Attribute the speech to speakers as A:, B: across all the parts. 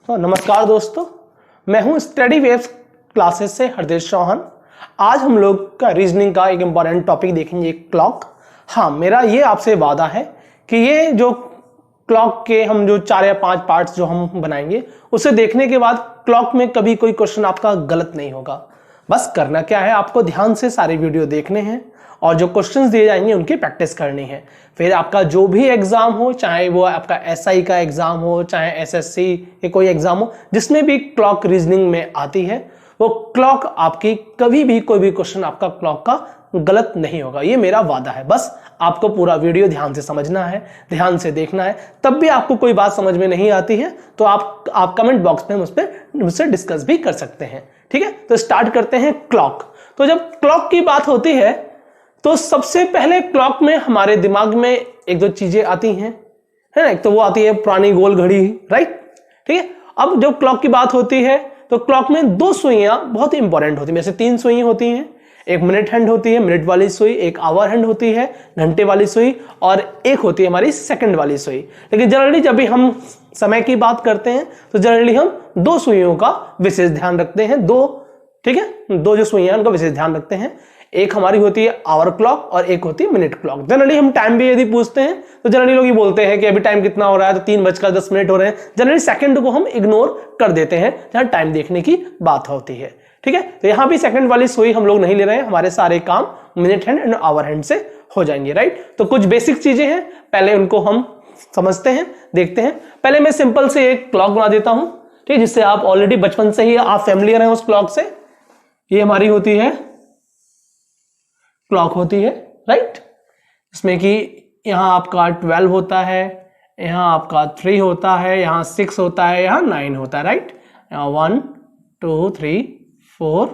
A: तो नमस्कार दोस्तों, मैं हूं स्टडी वेव्स क्लासेस से हरदेश चौहान। आज हम लोग का रीजनिंग का एक इंपॉर्टेंट टॉपिक देखेंगे, क्लॉक। हाँ, मेरा ये आपसे वादा है कि ये जो क्लॉक के हम जो 4 या 5 पार्ट्स जो हम बनाएंगे, उसे देखने के बाद क्लॉक में कभी कोई क्वेश्चन आपका गलत नहीं होगा। बस करना क्या है, आपको ध्यान से सारे वीडियो देखने हैं और जो क्वेश्चंस दिए जाएंगे उनकी प्रैक्टिस करनी है। फिर आपका जो भी एग्जाम हो, चाहे वो आपका एसआई का एग्जाम हो, चाहे एसएससी के कोई एग्जाम हो, जिसमें भी क्लॉक रीजनिंग में आती है, वो क्लॉक आपकी कभी भी कोई भी क्वेश्चन आपका क्लॉक का गलत नहीं होगा। ये मेरा वादा है। बस आपको पूरा वीडियो ध्यान से समझना है, ध्यान से देखना है। तब भी आपको कोई बात समझ में नहीं आती है तो आप कमेंट बॉक्स में मुझसे डिस्कस भी कर सकते हैं। ठीक है, तो स्टार्ट करते हैं क्लॉक। तो जब क्लॉक की बात होती है तो सबसे पहले क्लॉक में हमारे दिमाग में एक दो चीजें आती हैं, है ना। एक तो वो आती है पुरानी गोल घड़ी, राइट। ठीक है, अब जब क्लॉक की बात होती है तो क्लॉक में 2 सुइयां बहुत ही इंपॉर्टेंट होती है। वैसे 3 सुई होती हैं। एक मिनट हैंड होती है, मिनट वाली सुई, एक आवर हैंड होती है, घंटे वाली सुई, और एक होती है हमारी सेकंड वाली सुई। लेकिन जनरली जब भी हम समय की बात करते हैं तो जनरली हम 2 सुइयों का विशेष ध्यान रखते हैं। 2, ठीक है, 2 जो सुइयां उनका विशेष ध्यान रखते हैं। एक हमारी होती है आवर क्लॉक और एक होती है मिनट क्लॉक। जनरली हम टाइम भी यदि पूछते हैं तो जनरली लोग ये बोलते हैं कि अभी टाइम कितना हो रहा है, तो 3:10 हो रहे हैं। जनरली सेकंड को हम इग्नोर कर देते हैं जहां टाइम देखने की बात होती है। ठीक है, तो यहां भी सेकंड वाली सुई हम लोग नहीं ले रहे हैं। हमारे सारे काम minute hand and hour hand से हो जाएंगे, राइट। तो कुछ बेसिक चीजें हैं, पहले उनको हम समझते हैं, देखते हैं। पहले मैं सिंपल से एक क्लॉक बना देता हूं, ठीक, जिससे आप ऑलरेडी बचपन से ही आप फैमिलियर हैं उस क्लॉक से। ये हमारी होती है क्लॉक होती है, राइट। इसमें कि यहां आपका 12 होता है, यहां आपका 3 होता है, यहां 6 होता है, यहां 9 होता है, राइट। यहां 1 2 3 4,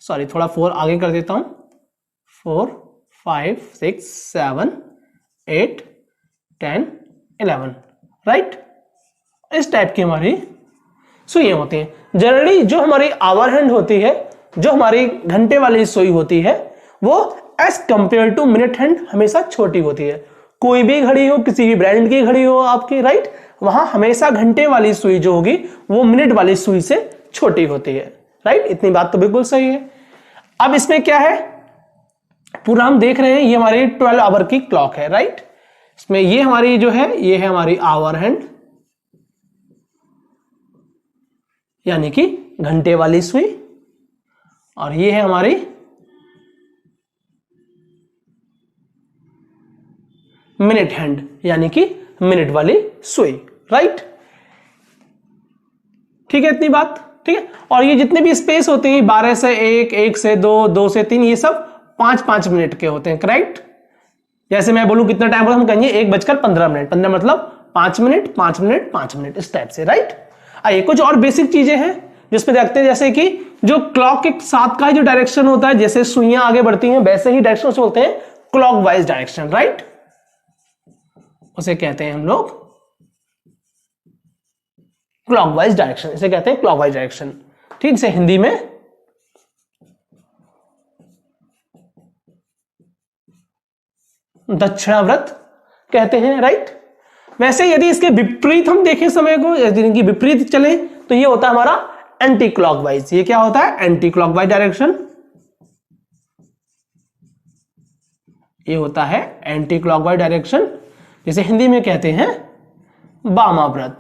A: सॉरी थोड़ा 4 आगे कर देता हूं, 4 5 6 7 8 10 11, राइट। इस टाइप की हमारी सुइयां होती हैं। जनरली जो हमारी आवर हैंड होती है, जो हमारी घंटे वाली सुई होती है, वो as compare to minute hand हमेशा छोटी होती है। कोई भी घड़ी हो, किसी भी ब्रांड की घड़ी हो आपकी, राइट, वहां हमेशा घंटे वाली सुई जो होगी वो मिनट वाली सुई से छोटी होती है, राइट। इतनी बात तो बिल्कुल सही है। अब इसमें क्या है, पूरा हम देख रहे हैं, ये हमारी 12 आवर की क्लॉक है, राइट। इसमें ये हमारी जो है, ये है हमारी आवर हैंड, यानी कि घंटे वाली सुई, और ये है हमारी मिनट हैंड, यानी कि मिनट वाली सुई, राइट। ठीक है, इतनी बात, ठीक है। और ये जितने भी स्पेस होते हैं, 12 से 1, 1 से 2, 2 से 3, ये सब 5-5 मिनट के होते हैं, करेक्ट। जैसे मैं बोलूं कितना टाइम हम कहेंगे 1:15। 15 मतलब 5 मिनट 5 मिनट 5 मिनट, इस टाइप से, राइट। आइए कुछ और बेसिक चीजें हैं जिसमें देखते हैं, जैसे कि जो क्लॉक के साथ का जो डायरेक्शन होता है, जैसे सुइयां आगे बढ़ती हैं वैसे ही डायरेक्शन से बोलते हैं क्लॉक वाइज डायरेक्शन, राइट। उसे कहते हैं हम लोग क्लॉकवाइज डायरेक्शन, इसे कहते हैं क्लॉकवाइज डायरेक्शन, ठीक। इसे हिंदी में दक्षिणाव्रत कहते हैं, राइट। वैसे यदि इसके विपरीत हम देखें समय को, यदि इनकी विपरीत चले तो ये होता है हमारा एंटी क्लॉकवाइज। ये क्या होता है, एंटी क्लॉकवाइज डायरेक्शन। ये होता है एंटी क्लॉकवाइज डायरेक्शन, जिसे हिंदी में कहते हैं वामाव्रत,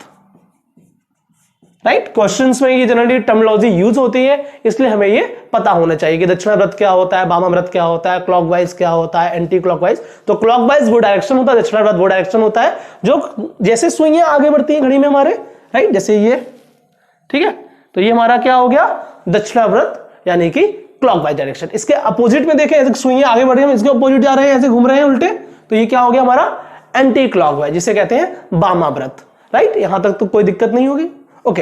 A: राइट। क्वेश्चंस में ये जनरली टर्मिनोलॉजी यूज होती है, इसलिए हमें ये पता होना चाहिए कि दक्षिणाव्रत क्या होता है, वामाव्रत क्या होता है, क्लॉकवाइज क्या होता है, एंटी क्लॉकवाइज। तो क्लॉकवाइज वो डायरेक्शन होता है, दक्षिणाव्रत वो डायरेक्शन होता है जो जैसे सुइयां आगे बढ़ती हैं घड़ी में हमारे, राइट, जैसे ये, ठीक है। तो ये हमारा क्या हो गया, दक्षिणाव्रत, यानी कि क्लॉकवाइज डायरेक्शन। इसके अपोजिट में देखें, सुइयां आगे बढ़ रही हैं, इसके अपोजिट जा रहे हैं, ऐसे घूम रहे हैं उल्टे, तो ये क्या हो गया हमारा एंटी क्लॉकवाइज, जिसे कहते हैं वामाव्रत, राइट। यहां तक तो कोई दिक्कत नहीं होगी, ओके।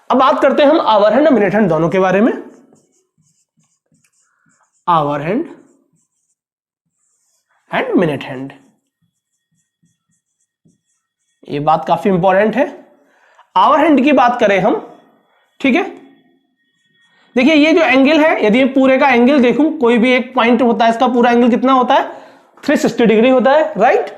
A: अब बात करते हैं हम आवर हैंड और मिनट हैंड दोनों के बारे में। Hour hand and minute hand, ये बात काफी इंपॉर्टेंट है। आवर हैंड की बात करें हम, ठीक है। देखिए ये जो एंगल है, यदि पूरे का एंगल देखूं, कोई भी एक पॉइंट होता है, इसका पूरा एंगल कितना होता है, 360 डिग्री होता है, right.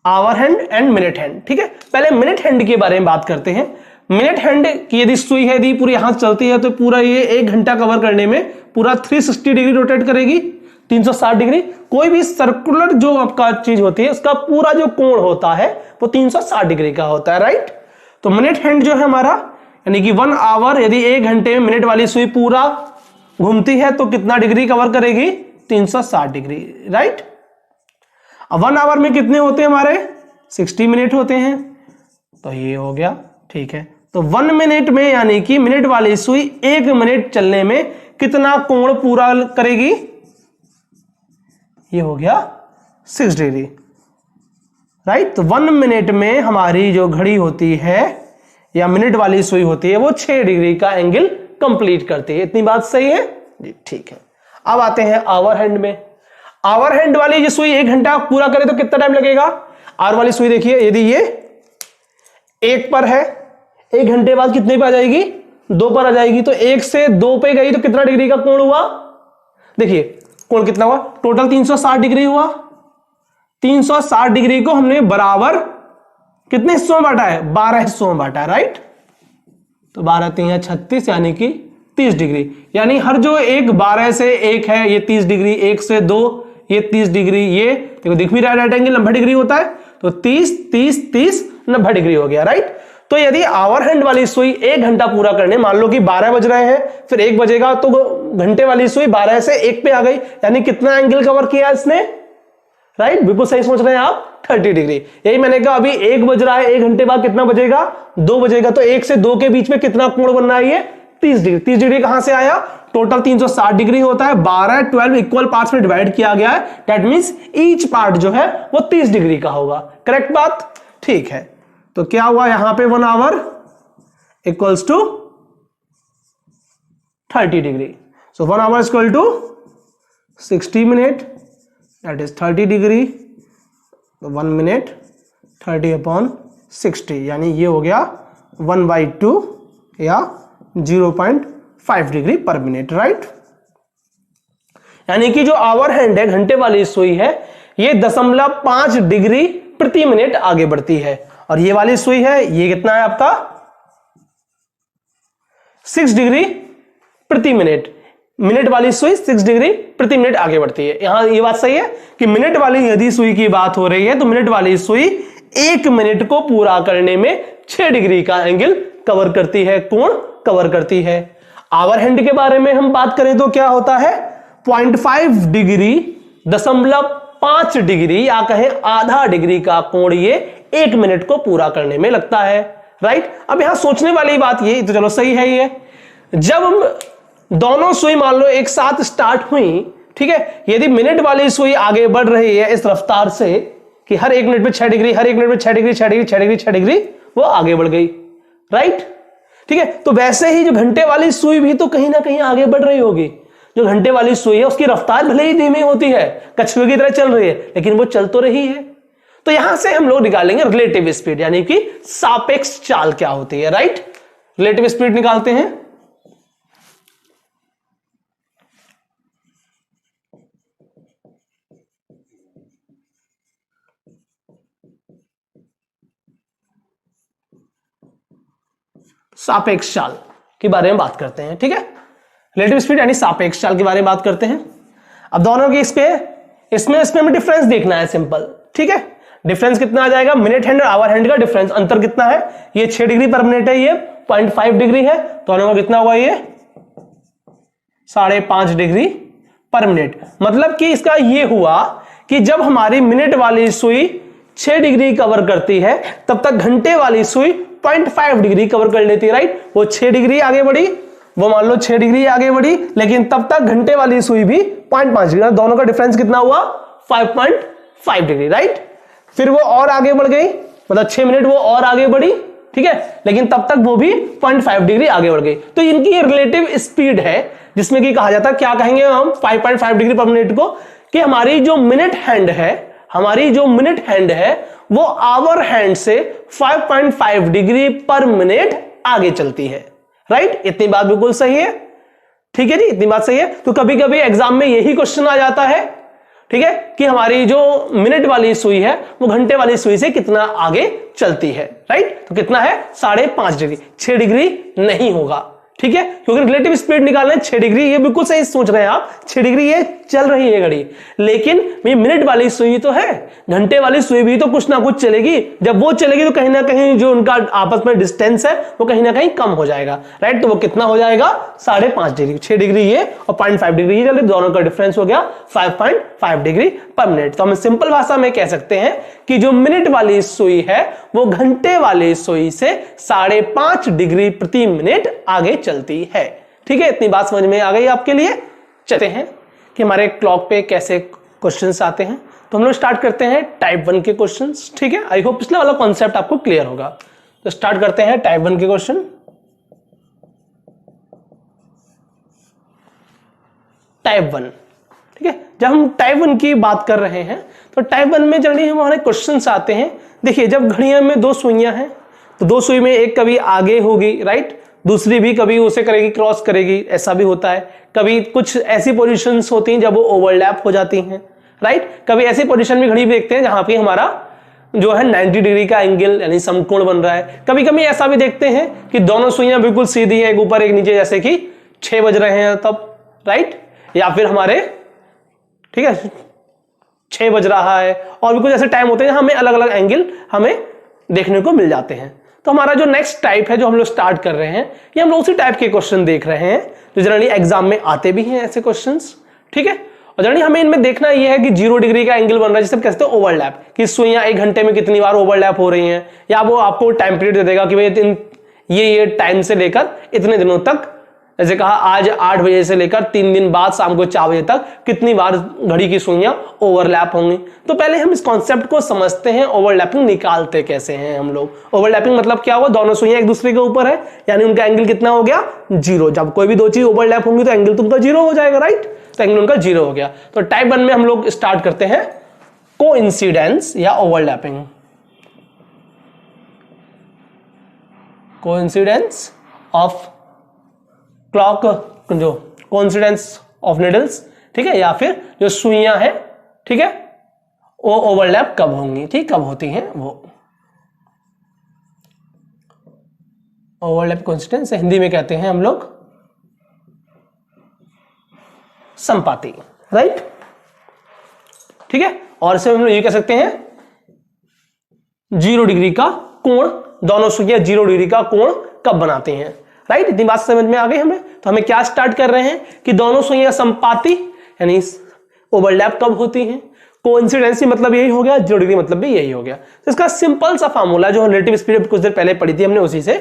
A: Hour hand and minute hand, ठीक है। पहले मिनट हैंड के बारे में बात करते हैं। मिनट हैंड की यदि सुई है, यदि पूरी यहां चलती है तो पूरा ये 1 घंटा कवर करने में पूरा 360 डिग्री रोटेट करेगी, 360 डिग्री। कोई भी सर्कुलर जो आपका चीज होती है उसका पूरा जो कोण होता है वो 360 डिग्री का होता है, राइट। तो मिनट हैंड जो है हमारा, यानी कि 1 आवर, यदि 1 घंटे में मिनट वाली सुई पूरा घूमती है तो कितना डिग्री कवर करेगी, 360 डिग्री, राइट। अब 1 आवर में कितने होते हैं हमारे, 60 मिनट होते हैं, तो ये हो गया, ठीक है। तो 1 मिनट में, यानी कि मिनट वाली सुई 1 मिनट चलने में कितना कोण पूरा करेगी, ये हो गया 6 डिग्री, राइट। तो 1 मिनट में हमारी जो घड़ी होती है या मिनट वाली सुई होती है वो 6 डिग्री का एंगल कंप्लीट करती है। इतनी बात सही है जी, ठीक है। अब आते हैं आवर हैंड में। आवर हैंड वाली जो सुई 1 घंटा पूरा करे तो कितना टाइम लगेगा। आवर वाली सुई देखिए, यदि ये 1 पर है, 1 घंटे बाद कितने पे आ जाएगी, 2 पर आ जाएगी। तो 1 से 2 पे गई तो कितना डिग्री का कोण हुआ, देखिए कोण कितना हुआ, टोटल 360 डिग्री हुआ। 360 डिग्री को हमने बराबर कितने हिस्सों में बांटा है, 12 हिस्सों में बांटा है, राइट। तो 12 3 36, यानी कि 30 डिग्री, यानी हर जो एक 12 से 1 है ये 30 डिग्री, 1 से 2 ये 30 डिग्री, ये देखो दिख भी रहा है राइट एंगल 90 डिग्री होता है, तो 30 30 30 90 डिग्री हो गया, राइट। तो यदि आवर हैंड वाली सुई 1 घंटा पूरा करने, मान लो कि 12 बज रहे हैं, फिर 1 बजेगा, तो घंटे वाली सुई 12 से 1 पे आ गई, यानी कितना एंगल कवर किया इसने, राइट। बिल्कुल सही सोच रहे हैं आप, 30 डिग्री। यही मैंने कहा अभी 1 बज रहा है, 1 घंटे बाद कितना बजेगा, 2 बजेगा, तो 1 से 2 के बीच में कितना कोण बनना है, ये 30 डिग्री। 30 डिग्री कहां से आया, टोटल 360 डिग्री होता है, 12 12 इक्वल पार्ट्स में डिवाइड किया गया है, दैट मींस ईच पार्ट जो है वो 30 डिग्री का होगा, करेक्ट बात, ठीक है। तो क्या हुआ यहां पे 1 hour equals to 30 degree. So 1 hour equal to 60 minute, that is 30 degree. 1 minute 30 upon 60, यानी ये हो गया 1/2 या 0.5 डिग्री पर मिनट, राइट। यानी कि जो आवर हैंड है, घंटे वाली सुई है, ये 0.5 डिग्री प्रति मिनट आगे बढ़ती है। और ये वाली सुई है, ये कितना है आपका, 6 डिग्री प्रति मिनट। मिनट वाली सुई 6 डिग्री प्रति मिनट आगे बढ़ती है। यहां ये बात सही है कि मिनट वाली यदि सुई की बात हो रही है तो मिनट वाली सुई 1 मिनट को पूरा करने में 6 डिग्री का एंगल कवर करती है, कोण कवर करती है। आवर हैंड के बारे में हम बात करें तो क्या होता है, 0.5 डिग्री, 0.5 डिग्री या कहें आधा डिग्री का कोण ये 1 मिनट को पूरा करने में लगता है, राइट। अब यहां सोचने वाली बात ये, तो चलो सही है ये, जब हम दोनों सुई मान लो एक साथ स्टार्ट हुई, ठीक है, यदि मिनट वाली सुई आगे बढ़ रही है इस रफ्तार से कि हर 1 मिनट में 6 डिग्री, हर 1 मिनट में 6 डिग्री 6 डिग्री 6 डिग्री 6 डिग्री, वो आगे बढ़ गई, राइट, ठीक है। तो वैसे ही जो घंटे वाली सुई भी तो कहीं ना कहीं आगे बढ़ रही होगी। जो घंटे वाली सुई है उसकी रफ्तार भले ही धीमी होती है, कछुए की तरह चल रही है, लेकिन वो चल तो रही है। तो यहां से हम लोग निकालेंगे रिलेटिव स्पीड, यानी कि सापेक्ष चाल क्या होती है, राइट। रिलेटिव स्पीड निकालते हैं। सापेक्ष चाल के बारे में बात करते हैं, ठीक है। रिलेटिव स्पीड यानी सापेक्ष चाल के बारे में बात करते हैं। अब दोनों की इसमें हमें डिफरेंस देखना है, सिंपल, ठीक है। डिफरेंस कितना आ जाएगा, मिनट हैंड और आवर हैंड का डिफरेंस, अंतर कितना है, ये 6 डिग्री पर मिनट है, ये 0.5 डिग्री है, दोनों का कितना हुआ, ये 5.5 डिग्री पर मिनट। मतलब कि इसका ये हुआ कि जब हमारी मिनट वाली सुई 6 डिग्री कवर करती है तब तक घंटे वाली सुई 0.5 डिग्री कवर कर लेती है, राइट। वो 6 डिग्री आगे बढ़ी, वो मान लो 6 डिग्री आगे बढ़ी, लेकिन तब तक घंटे वाली सुई भी 0.5 डिग्री, दोनों का डिफरेंस कितना हुआ, 5.5 डिग्री, राइट। फिर वो और आगे बढ़ गई, मतलब 6 मिनट वो और आगे बढ़ी, ठीक है, लेकिन तब तक वो भी 0.5 डिग्री आगे बढ़ गई। तो इनकी ये रिलेटिव स्पीड है, जिसमें कि कहा जाता है, क्या कहेंगे हम 5.5 डिग्री पर मिनट को, कि हमारी जो मिनट हैंड है वो आवर हैंड से 5.5 डिग्री पर मिनट आगे चलती है, राइट। इतनी बात बिल्कुल सही है, ठीक है जी, इतनी बात सही है। तो कभी कभी एग्जाम में यही क्वेश्चन आ जाता है, ठीक है, कि हमारी जो मिनट वाली सुई है वो घंटे वाली सुई से कितना आगे चलती है, राइट। तो कितना है 5.5 डिग्री, 6 डिग्री नहीं होगा, ठीक है, क्योंकि रिलेटिव स्पीड निकालना है 6 डिग्री, ये बिल्कुल सही सोच रहे हैं आप, 6 डिग्री ये चल रही है घड़ी, लेकिन मिनट वाली सुई तो है, घंटे वाली सुई भी तो कुछ ना कुछ चलेगी, जब वो चलेगी तो कहीं ना कहीं जो उनका आपस में डिस्टेंस है वो कहीं ना कहीं कम हो जाएगा, राइट। तो वो कितना हो जाएगा 5.5 डिग्री, 6 डिग्री ये और 0.5 डिग्री ये चल रही, दोनों का डिफरेंस हो गया 5.5 डिग्री पर मिनट। तो हम सिंपल भाषा में कह सकते हैं कि जो मिनट वाली सुई है वो घंटे वाली सुई से 5.5 डिग्री प्रति मिनट आगे चलती है, ठीक है। इतनी बात समझ में आ गई आपके लिए। चलते हैं कि हमारे क्लॉक पे कैसे क्वेश्चंस आते हैं। तो हम लोग स्टार्ट करते हैं टाइप 1 के क्वेश्चंस, ठीक है। आई होप पिछला वाला कॉन्सेप्ट आपको क्लियर होगा। तो स्टार्ट करते हैं टाइप 1 के क्वेश्चन। टाइप 1, ठीक है। जब हम टाइप 1 की बात कर रहे हैं तो टाइप 1 में जनरली हमारे क्वेश्चंस आते हैं। देखिए, जब घड़ियां में 2 सुइयां हैं तो 2 सुई में एक कभी आगे होगी, राइट, दूसरी भी कभी उसे करेगी, क्रॉस करेगी, ऐसा भी होता है। कभी कुछ ऐसी पोजीशंस होती हैं जब वो ओवरलैप हो जाती हैं, राइट। कभी ऐसी पोजीशन में घड़ी भी देखते हैं जहां पे हमारा जो है 90 डिग्री का एंगल यानी समकोण बन रहा है। कभी कभी ऐसा भी देखते हैं कि दोनों सुइयां बिल्कुल सीधी हैं, एक ऊपर एक नीचे, जैसे कि 6 बज रहे हैं तब, राइट, या फिर हमारे, ठीक है, 6 बज रहा है, और भी कुछ ऐसे टाइम होते हैं हमें अलग अलग एंगल हमें देखने को मिल जाते हैं। तो हमारा जो नेक्स्ट टाइप है जो हम लोग स्टार्ट कर रहे हैं, ये हम लोग उसी टाइप के क्वेश्चन देख रहे हैं जो जनरली एग्जाम में आते भी हैं ऐसे क्वेश्चंस, ठीक है। और जनरली हमें इनमें देखना ये है कि 0 डिग्री का एंगल बन रहा है, जिसे कहते हैं ओवरलैप, कि सुइयां 1 घंटे में कितनी बार ओवरलैप हो रही हैं, या वो आपको टाइम पीरियड दे देगा कि भाई ये टाइम से लेकर इतने दिनों तक, जैसे कहा आज 8 बजे से लेकर 3 दिन बाद शाम को 4 बजे तक कितनी बार घड़ी की सुइयां ओवरलैप होंगी। तो पहले हम इस कॉन्सेप्ट को समझते हैं, ओवरलैपिंग निकालते कैसे हैं हम लोग। ओवरलैपिंग मतलब क्या हुआ, दोनों सुइयां एक दूसरे के ऊपर है, यानी उनका एंगल कितना हो गया 0। जब कोई भी 2 चीज ओवरलैप होंगी तो एंगल तो उनका 0 हो जाएगा, राइट। तो एंगल उनका 0 हो गया। तो टाइप 1 में हम लोग स्टार्ट करते हैं कोइंसिडेंस या ओवरलैपिंग। कोइंसिडेंस ऑफ क्लॉक, जो कोइंसिडेंस ऑफ निडल्स, ठीक है, या फिर जो सुइयां हैं, ठीक है, वो ओवरलैप कब होंगी, ठीक, कब होती हैं वो ओवरलैप। कोइंसिडेंस हिंदी में कहते हैं हम लोग संपाति, राइट, ठीक है। और इसे हम लोग ये कह सकते हैं 0 डिग्री का कोण, दोनों सुइयां 0 डिग्री का कोण कब बनाते हैं, राइट। इतनी बात समझ में आ गई हमें। तो हमें क्या स्टार्ट कर रहे हैं कि दोनों सुइयां संपाती यानी ओवरलैप कब होती हैं। कोइंसिडेंस मतलब यही हो गया, 0 डिग्री मतलब भी यही हो गया। तो इसका सिंपल सा फार्मूला जो रिलेटिव स्पीड कुछ देर पहले पढ़ी थी हमने, उसी से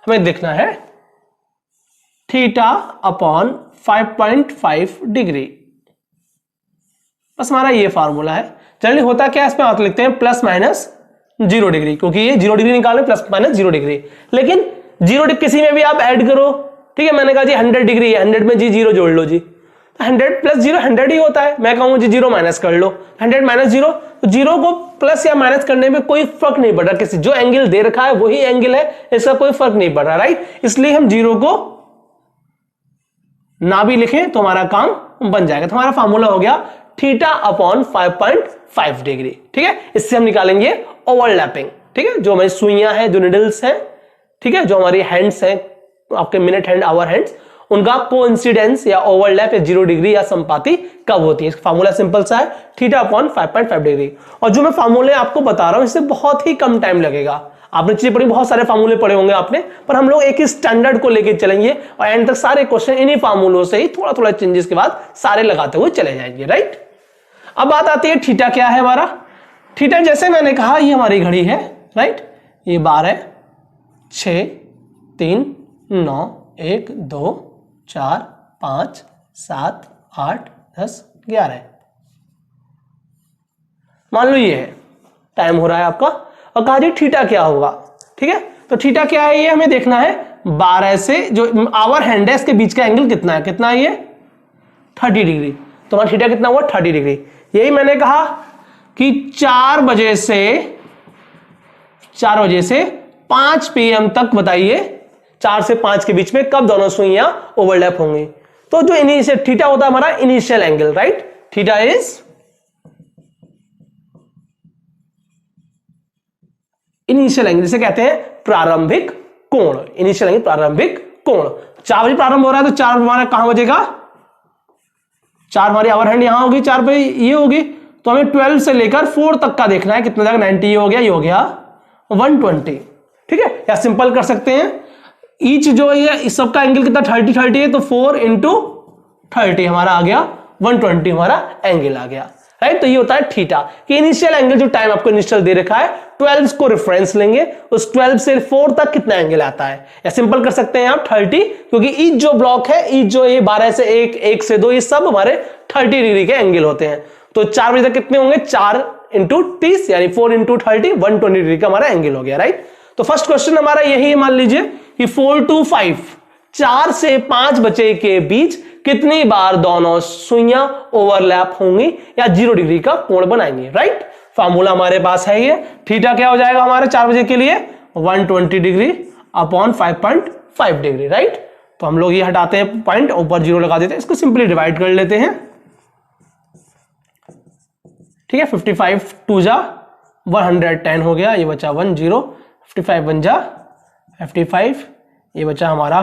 A: हमें देखना है थीटा अपॉन 5.5 डिग्री, बस हमारा ये फार्मूला है। जनरली होता क्या है, इसमें आप लिखते हैं प्लस माइनस 0 डिग्री, क्योंकि ये 0 डिग्री निकाले, प्लस माइनस 0 डिग्री। लेकिन 0 डिग्री किसी में भी आप ऐड करो, ठीक है। मैंने कहा जी 100 डिग्री है, 100 में जी 0 जोड़ लो जी, 100 प्लस 0 100 ही होता है। मैं कहूंगा जी 0 माइनस कर लो, 100 माइनस 0, तो 0 को प्लस या माइनस करने में कोई फर्क नहीं पड़ रहा, किसी जो एंगल दे रखा है वही एंगल है, इसका कोई फर्क नहीं पड़ रहा, राइट। इसलिए हम 0 को ना भी लिखें तो हमारा काम बन जाएगा। तो हमारा फॉर्मूला हो गया थीटा अपॉन 5.5 डिग्री, ठीक है। इससे हम निकालेंगे ओवरलैपिंग, ठीक है, जो हमारी सुइयां हैं, जो निडल्स हैं, ठीक है, जो हमारी हैंड्स हैं, आपके मिनट हैंड, आवर हैंड्स, उनका कोइंसिडेंस या ओवरलैप या 0 डिग्री या संपाति कब होती है। इसका फार्मूला सिंपल सा है, थीटा अपॉन 5.5 डिग्री। और जो मैं फार्मूले आपको बता रहा हूं इससे बहुत ही कम टाइम लगेगा। आपने चीजें पढ़ी, बहुत सारे फार्मूले पढ़े होंगे आपने, पर हम लोग एक ही स्टैंडर्ड को लेकर चलेंगे और एंड तक सारे क्वेश्चन इन्हीं फार्मूलों से ही थोड़ा थोड़ा चेंजेस के बाद सारे लगाते हुए चले जाएंगे, राइट। अब बात आती है थीटा क्या है हमारा। थीटा जैसे मैंने कहा ये हमारी घड़ी है, राइट, ये 12 6 3 9 1 2 4 5 7 8 10 11 मान लो ये है टाइम हो रहा है आपका। और कहा जी थीटा क्या होगा, ठीक है। तो थीटा क्या है ये हमें देखना है। 12 से जो आवर हैंड है इसके बीच का एंगल कितना है, कितना है ये 30 डिग्री। तो हमारा थीटा कितना हुआ 30 डिग्री। यही मैंने कहा कि 4 बजे से 5 PM तक बताइए, 4 से 5 के बीच में कब दोनों सुइयां ओवरलैप होंगी। तो जो इनिशियल थीटा होता है हमारा initial angle, right. Theta is initial angle, जिसे कहते हैं प्रारंभिक कोण। इनिशियल एंगल प्रारंभिक कोण। 4 बजे प्रारंभ हो रहा है तो 4 हमारा कहां बजेगा, 4 हमारी आवर हैंड यहां होगी, 4 पे ये होगी, तो हमें 12 से लेकर 4 तक का देखना है, कितना तक, 90, ये हो गया, ये हो गया 120। ठीक है, या सिंपल कर सकते हैं, ईच जो है इस सबका एंगल कितना 30 है, तो 4 इंटू 30 हमारा आ गया 120 हमारा एंगल आ गया, राइट। तो ये होता है थीटा कि इनिशियल एंगल, जो टाइम आपको इनिशियल दे रखा है 12 को रेफरेंस लेंगे, उस 12 से 4 तक कितना एंगल आता है, या सिंपल कर सकते हैं आप 30, क्योंकि ईच जो ब्लॉक है, ईच जो ये 12 से 1, 1 से 2, ये सब हमारे 30 डिग्री के एंगल होते हैं। तो 4 बजे तक कितने होंगे, 4 इंटू 30 यानी 4 इंटू 30, 120 डिग्री का हमारा एंगल हो गया, राइट। तो फर्स्ट क्वेश्चन हमारा यही है, मान लीजिए कि 4 to 5, 4 से 5 बजे के बीच कितनी बार दोनों सुइयां ओवरलैप होंगी या 0 डिग्री का कोण बनाएंगी, राइट। फार्मूला हमारे पास है ये, थीटा क्या हो जाएगा हमारे 4 बजे के लिए, 120 डिग्री अपॉन 5.5 डिग्री, राइट। तो हम लोग ये हटाते हैं पॉइंट, ऊपर 0 लगा देते हैं, इसको सिंपली डिवाइड कर लेते हैं। ठीक है, 55 2 जा 110 हो गया, ये बचा 10, 55 1 जा 55, ये बचा हमारा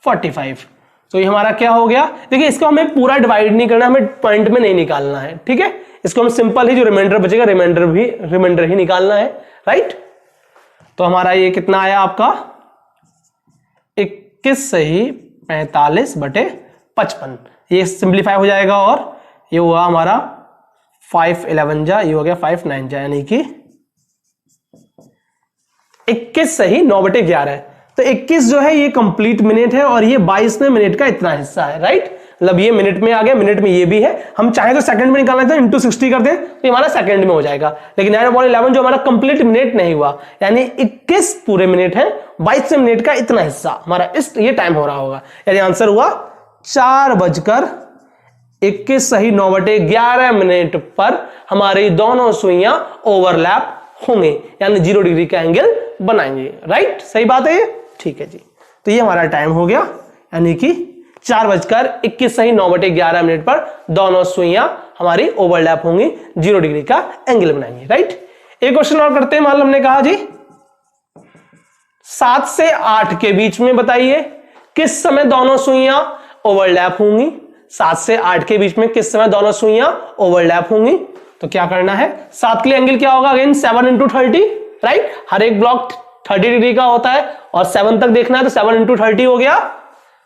A: 45। तो ये हमारा क्या हो गया, देखिए इसको हमें पूरा डिवाइड नहीं करना, हमें पॉइंट में नहीं निकालना है, ठीक है। इसको हम सिंपल ही, जो रिमाइंडर बचेगा रिमाइंडर ही निकालना है, राइट। तो हमारा ये कितना आया आपका 21 सही 45/55, ये सिंप्लीफाई हो जाएगा, और ये हुआ हमारा 5 11 जा, ये हो गया 5 9 जा, यानी कि 21 सही 9/11। तो 21 जो है ये कंप्लीट मिनट है, और ये 22वें मिनट का इतना हिस्सा है, राइट। मतलब ये मिनट में आ गया, मिनट में ये भी है, हम चाहे तो सेकंड में निकालना है, इंटू 60 कर दें तो हमारा सेकंड में हो जाएगा। लेकिन 9/11 जो हमारा कंप्लीट मिनट नहीं हुआ, यानी 21 पूरे मिनट है, 22वें मिनट का इतना हिस्सा हमारा ये टाइम हो रहा होगा, यानी आंसर हुआ 4:21 सही 9/11 मिनट पर हमारी दोनों सुइयां ओवरलैप होंगे, यानी 0 डिग्री का एंगल बनाएंगे, राइट। सही बात है ये, ठीक है जी। तो ये हमारा टाइम हो गया, यानी कि 4:21 सही 9/11 मिनट पर दोनों सुइयां हमारी ओवरलैप होंगी, 0 डिग्री का एंगल बनाएंगे, राइट। एक क्वेश्चन और करते हैं। मान लो हमने कहा जी 7 से 8 के बीच में बताइए किस समय दोनों सुइयां ओवरलैप होंगी। 7 से 8 के बीच में किस समय दोनों सुइयां ओवरलैप होंगी। तो क्या करना है, 7 के लिए एंगल क्या होगा, अगेन 7 इंटू 30, राइट। हर एक ब्लॉक 30 डिग्री का होता है, और 7 तक देखना है तो 7 इंटू 30 हो गया।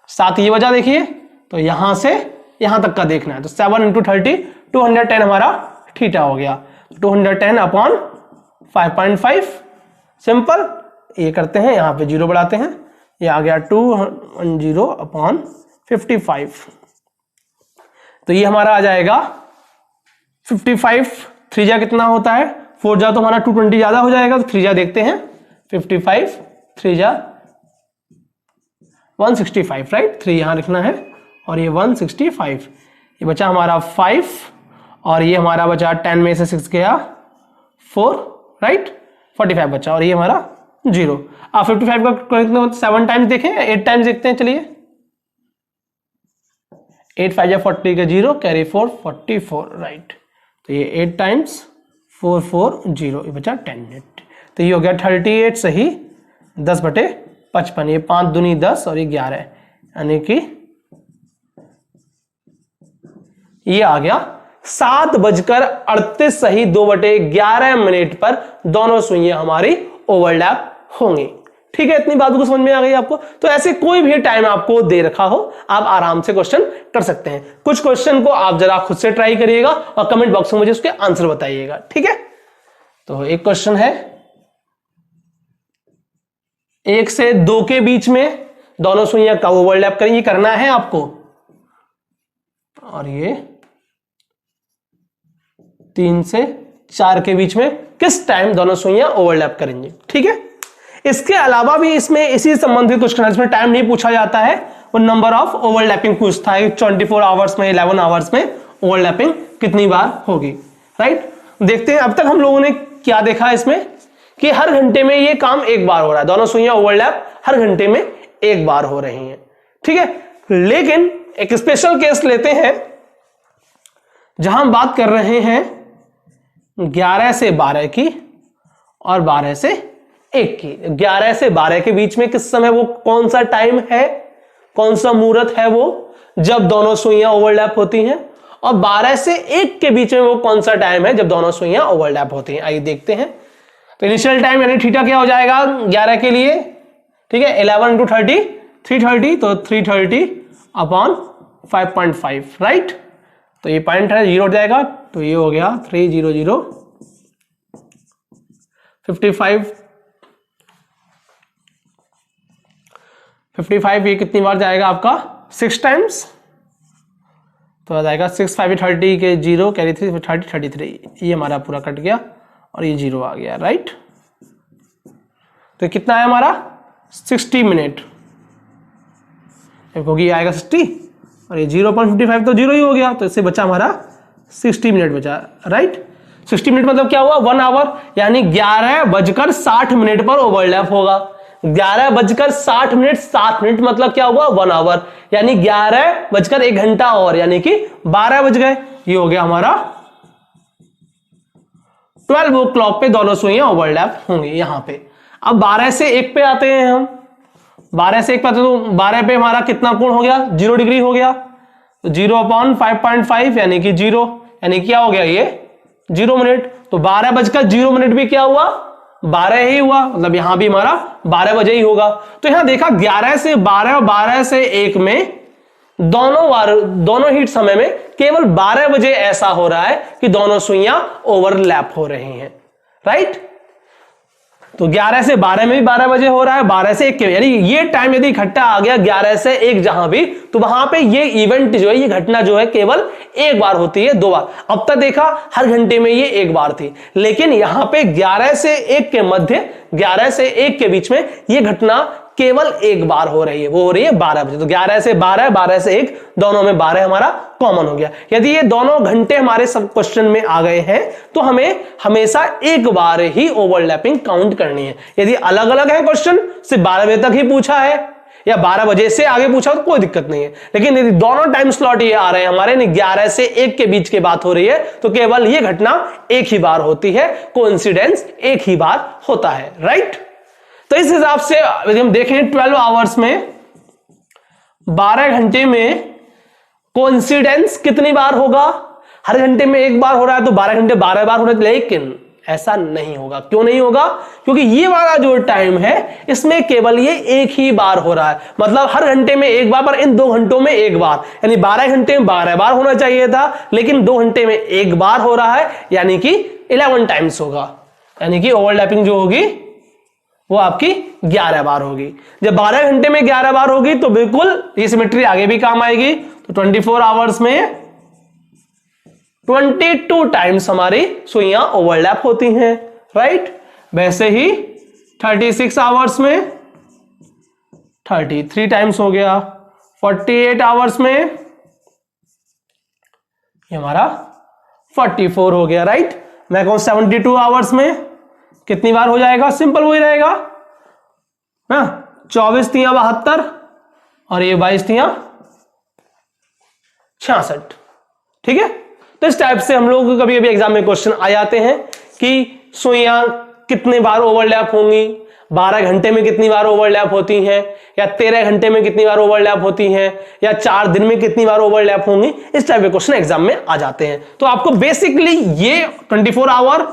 A: 7 ये वजह देखिए, तो यहां से यहां तक का देखना है, तो 7 इंटू 30 210 हमारा थीटा हो गया, 210 अपॉन 5.5, सिंपल। ये करते हैं, यहां पे 0 बढ़ाते हैं, ये आ गया 210 अपॉन 55। तो ये हमारा आ जाएगा 55, 3 जा कितना होता है, 4 जा तो हमारा 220 ज्यादा हो जाएगा, तो 3 जा देखते हैं, 55 3 जा 165, राइट। 3 यहां लिखना है, और ये 165, ये बचा हमारा 5, और ये हमारा बचा 10 में से 6 गया 4, राइट, 45 बचा, और ये हमारा 0। आप 55 का कितना 7 टाइम्स देखें, 8 टाइम्स देखते हैं, चलिए 8 5 जा 40 का 0, कैरी 4 44, राइट। तो ये 8 टाइम्स 4 4 0, ये बचा 10 मिनट। तो ये हो गया 38 सही 10/55, ये 5 दूनी 10 और ये 11, यानी कि ये आ गया 7:38 सही 2/11 मिनट पर दोनों सुइयां हमारी ओवरलैप होंगी। ठीक है, इतनी बातों को समझ में आ गई आपको। तो ऐसे कोई भी टाइम आपको दे रखा हो, आप आराम से क्वेश्चन कर सकते हैं। कुछ क्वेश्चन को आप जरा खुद से ट्राई करिएगा और कमेंट बॉक्स में मुझे उसके आंसर बताइएगा, ठीक है। तो एक क्वेश्चन है, 1 से 2 के बीच में दोनों सुइयां कब ओवरलैप करेंगी, करना है आपको। और ये 3 से 4 के बीच में किस टाइम दोनों सुइयां ओवरलैप करेंगी, ठीक है। इसके अलावा भी इसमें इसी संबंधित कुछ इसमें टाइम नहीं पूछा जाता है, वो नंबर ऑफ ओवरलैपिंग पूछता है, 24 आवर्स में 11 आवर्स में ओवरलैपिंग कितनी बार होगी, राइट। देखते हैं अब तक हम लोगों ने क्या देखा इसमें, कि हर घंटे में ये काम एक बार हो रहा है, दोनों सुइयां ओवरलैप हर घंटे में एक बार हो रही हैं, ठीक है। लेकिन एक स्पेशल केस लेते हैं जहां हम बात कर रहे हैं 11 से 12 की और 12 से 1 की। 11 से 12 के बीच में किस समय वो कौन सा टाइम है, कौन सा मुहूर्त है वो, जब दोनों सुइयां ओवरलैप होती हैं। और 12 से 1 के बीच में वो कौन सा टाइम है जब दोनों सुइयां ओवरलैप होती हैं। आइए देखते हैं। तो इनिशियल टाइम यानी थीटा क्या हो जाएगा 11 के लिए, ठीक है, 11 इंटू 30 330, तो 330 अपॉन 5.5, राइट। तो ये पॉइंट है, जीरो हो जाएगा, तो ये हो गया 300 55। ये कितनी बार जाएगा आपका 6 टाइम्स, तो आ जाएगा 6 5 30 के 0 कैरी 3 30 33, ये हमारा पूरा कट गया और ये 0 आ गया, राइट। तो कितना है हमारा 60 मिनट, क्योंकि आएगा 60 और ये 0.55 तो 0 ही हो गया, तो इससे बचा हमारा 60 मिनट बचा, राइट। 60 मिनट मतलब क्या हुआ 1 आवर, यानी 11:60 पर ओवरलैप होगा। 11:60 7 मिनट मतलब क्या हुआ 1 आवर, यानी 11:1 घंटा और, यानी कि 12 बज गए। ये हो गया हमारा 12 ओ क्लॉक पे दोनों सुइयां ओवरलैप होंगी यहां पे। अब 12 से 1 पे आते हैं हम। 12 से 1 पे आते तो 12 पे हमारा कितना कोण हो गया 0 डिग्री हो गया, तो 0/5.5 यानी कि 0, यानी क्या हो गया ये 0 मिनट। तो 12:0 भी क्या हुआ 12 ही हुआ, मतलब यहां भी हमारा 12 बजे ही होगा। तो यहां देखा 11 से 12 और 12 से 1 में दोनों ही समय में केवल 12 बजे ऐसा हो रहा है कि दोनों सुइयां ओवरलैप हो रही हैं, राइट। तो 11 से 12 में भी 12 बजे हो रहा है, 12 से 1 के, यानी ये टाइम यदि इकट्ठा आ गया 11 से 1 जहां भी, तो वहां पे ये इवेंट जो है, ये घटना जो है केवल एक बार होती है, 2 बार। अब तक देखा हर घंटे में ये एक बार थी, लेकिन यहां पे 11 से 1 के मध्य, 11 से 1 के बीच में ये घटना केवल एक बार हो रही है, वो हो रही है 12 बजे। तो 11 से 12, 12 से 1, दोनों में 12 हमारा कॉमन हो गया। यदि ये दोनों घंटे हमारे सब क्वेश्चन में आ गए हैं तो हमें हमेशा एक बार ही ओवरलैपिंग काउंट करनी है। यदि अलग अलग है क्वेश्चन, सिर्फ 12 बजे तक ही पूछा है या 12 बजे से आगे पूछा तो कोई दिक्कत नहीं है, लेकिन यदि दोनों टाइम स्लॉट ये आ रहे हैं हमारे, 11 से 1 के बीच की बात हो रही है, तो केवल ये घटना एक ही बार होती है, कोइंसिडेंस एक ही बार होता है, राइट। तो इस हिसाब से यदि हम देखें 12 आवर्स में 12 घंटे में कोइंसिडेंस कितनी बार होगा, हर घंटे में एक बार हो रहा है तो 12 घंटे 12 बार हो रहा है, लेकिन ऐसा नहीं होगा। क्यों नहीं होगा, क्योंकि ये वाला जो टाइम है इसमें केवल ये एक ही बार हो रहा है, मतलब हर घंटे में एक बार, पर इन 2 घंटों में एक बार, यानी 12 घंटे में 12 बार होना चाहिए था, लेकिन 2 घंटे में एक बार हो रहा है, यानी कि 11 टाइम्स होगा, यानी कि ओवरलैपिंग जो होगी वो आपकी 11 बार होगी। जब 12 घंटे में 11 बार होगी तो बिल्कुल ये सिमेट्री आगे भी काम आएगी। तो 24 आवर्स में 22 टाइम्स हमारी सुइयां ओवरलैप होती हैं, राइट। वैसे ही 36 आवर्स में 33 टाइम्स हो गया, 48 आवर्स में ये हमारा 44 हो गया, राइट। मैं कहूं 72 आवर्स में कितनी बार हो जाएगा, सिंपल वही रहेगा ना, 24 तिया 72 और ये 22 तिया 66, ठीक है। तो इस टाइप से हम लोग कभी कभी एग्जाम में क्वेश्चन आ जाते हैं कि सुइयां कितनी बार ओवरलैप होंगी, 12 घंटे में कितनी बार ओवरलैप होती हैं, या 13 घंटे में कितनी बार ओवरलैप होती हैं, या 4 दिन में कितनी बार ओवरलैप होंगी। इस टाइप के क्वेश्चन एग्जाम में आ जाते हैं। तो आपको बेसिकली ये 24 आवर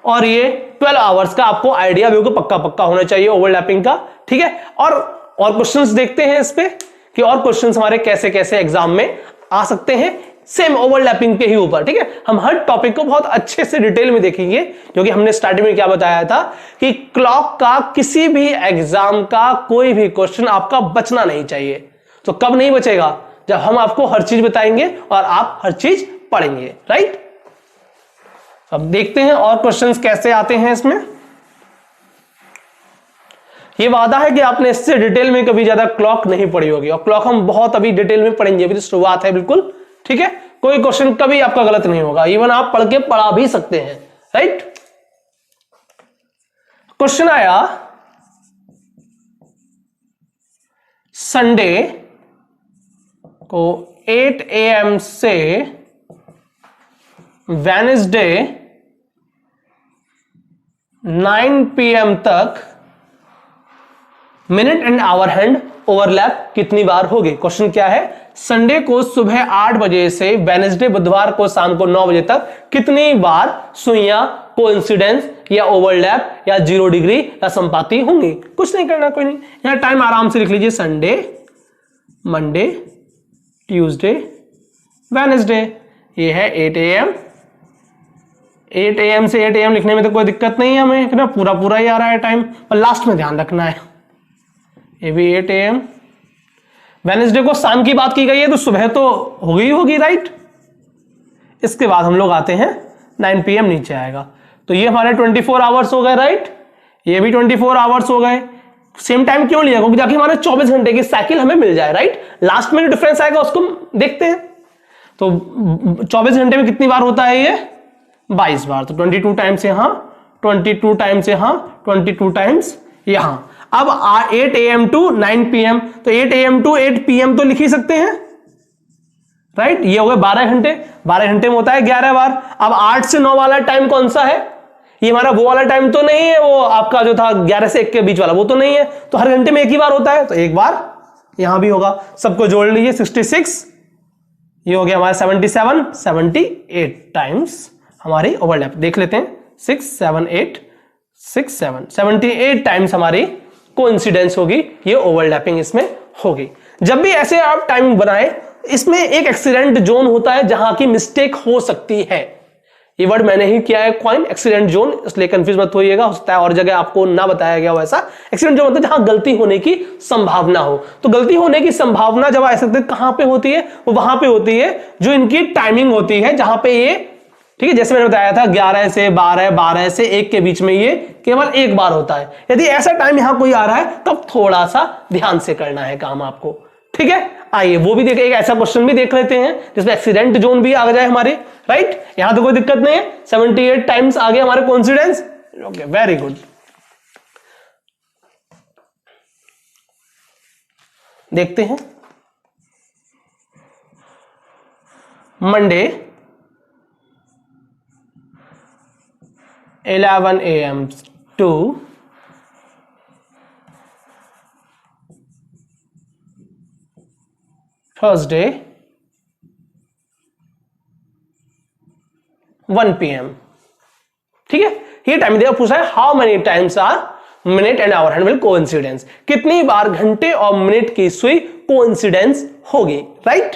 A: और ये 12 आवर्स का आपको आइडिया भी पक्का पक्का होना चाहिए ओवरलैपिंग का, ठीक है। और क्वेश्चंस देखते हैं इस पे कि और क्वेश्चंस हमारे कैसे कैसे एग्जाम में आ सकते हैं सेम ओवरलैपिंग के ही ऊपर, ठीक है। हम हर टॉपिक को बहुत अच्छे से डिटेल में देखेंगे, क्योंकि हमने स्टार्टिंग में क्या बताया था कि क्लॉक का किसी भी एग्जाम का कोई भी क्वेश्चन आपका बचना नहीं चाहिए। तो कब नहीं बचेगा, जब हम आपको हर चीज बताएंगे और आप हर चीज पढ़ेंगे, राइट। अब देखते हैं और क्वेश्चंस कैसे आते हैं इसमें। ये वादा है कि आपने इससे डिटेल में कभी ज्यादा क्लॉक नहीं पढ़ी होगी, और क्लॉक हम बहुत अभी डिटेल में पढ़ेंगे, अभी तो शुरुआत है बिल्कुल, ठीक है। कोई क्वेश्चन कभी आपका गलत नहीं होगा, इवन आप पढ़ के पढ़ा भी सकते हैं, राइट। क्वेश्चन आया संडे को 8 AM से वेडनेसडे 9 PM तक minute and hour hand overlap कितनी बार होगी। क्वेश्चन क्या है, संडे को सुबह 8 बजे से वेडनेसडे बुधवार को शाम को 9 बजे तक कितनी बार सुइयां कोइंसिडेंस या ओवरलैप या 0 डिग्री या संपाती होंगी। कुछ नहीं करना, कोई नहीं, यहां टाइम आराम से लिख लीजिए, संडे, मंडे, ट्यूसडे, वेडनेसडे। ये है 8 AM, 8 AM से 8 AM लिखने में तो कोई दिक्कत नहीं है हमें, ना पूरा पूरा ही आ रहा है टाइम, पर लास्ट में ध्यान रखना है। ये भी 8 AM, वेडनेसडे को शाम की बात की गई है तो सुबह तो होगी राइट। इसके बाद हम लोग आते हैं 9 PM नीचे आएगा, तो ये हमारे 24 आवर्स हो गए राइट, ये भी 24 आवर्स हो गए। सेम टाइम क्यों लिया, क्योंकि ताकि हमारे 24 घंटे की साइकिल हमें मिल जाए राइट। लास्ट में जो डिफरेंस आएगा उसको देखते हैं। तो 24 घंटे में कितनी बार होता है ये, 22 बार। तो 22 टाइम्स यहां, 22 टाइम्स यहां, 22 टाइम्स यहां। अब 8 AM टू 9 PM, तो 8 AM टू 8 PM तो लिख ही सकते हैं राइट। ये हो गए 12 घंटे, 12 घंटे में होता है 11 बार। अब 8 से 9 वाला टाइम कौन सा है, ये हमारा वो वाला टाइम तो नहीं है, वो आपका जो था 11 से 1 के बीच वाला, वो तो नहीं है। तो हर घंटे में एक ही बार होता है, तो एक बार यहां भी होगा। सबको जोड़ लीजिए, 66, ये हो गया हमारा 77, 78 टाइम्स हमारी ओवरलैप। देख लेते हैं, 6 7 8 6 7 78 टाइम्स हमारी कोइंसिडेंस होगी, ये ओवरलैपिंग इसमें होगी। जब भी ऐसे आप टाइमिंग बनाएं, इसमें एक एक्सीडेंट जोन होता है जहां की मिस्टेक हो सकती है। ये वर्ड मैंने ही किया है कॉइन, एक्सीडेंट जोन, इसलिए कंफ्यूज मत होइएगा, हो सकता है और जगह आपको ना बताया गया वैसा। एक्सीडेंट जोन मतलब जहां गलती होने की संभावना हो। तो गलती होने की संभावना जब आ सकते कहां पे होती है, वो वहां पे होती है जो इनकी टाइमिंग होती है, जहां पे ये, ठीक है, जैसे मैंने बताया था 11 से 12, 12 से 1 के बीच में ये केवल एक बार होता है। यदि ऐसा टाइम यहां कोई आ रहा है तब थोड़ा सा ध्यान से करना है काम आपको, ठीक है। आइए वो भी देखें, एक ऐसा क्वेश्चन भी देख लेते हैं जिसमें एक्सीडेंट जोन भी आ जाए हमारे राइट। यहां तो कोई दिक्कत नहीं है, 78 टाइम्स आ गया हमारे कोइंसिडेंस, ओके वेरी गुड। देखते हैं, Monday 11 AM to Thursday 1 PM, ठीक है। ये टाइम दिया, पूछा है how many times are minute and hour hand will coincidence, कितनी बार घंटे और मिनट की सुई कोइंसिडेंस होगी राइट।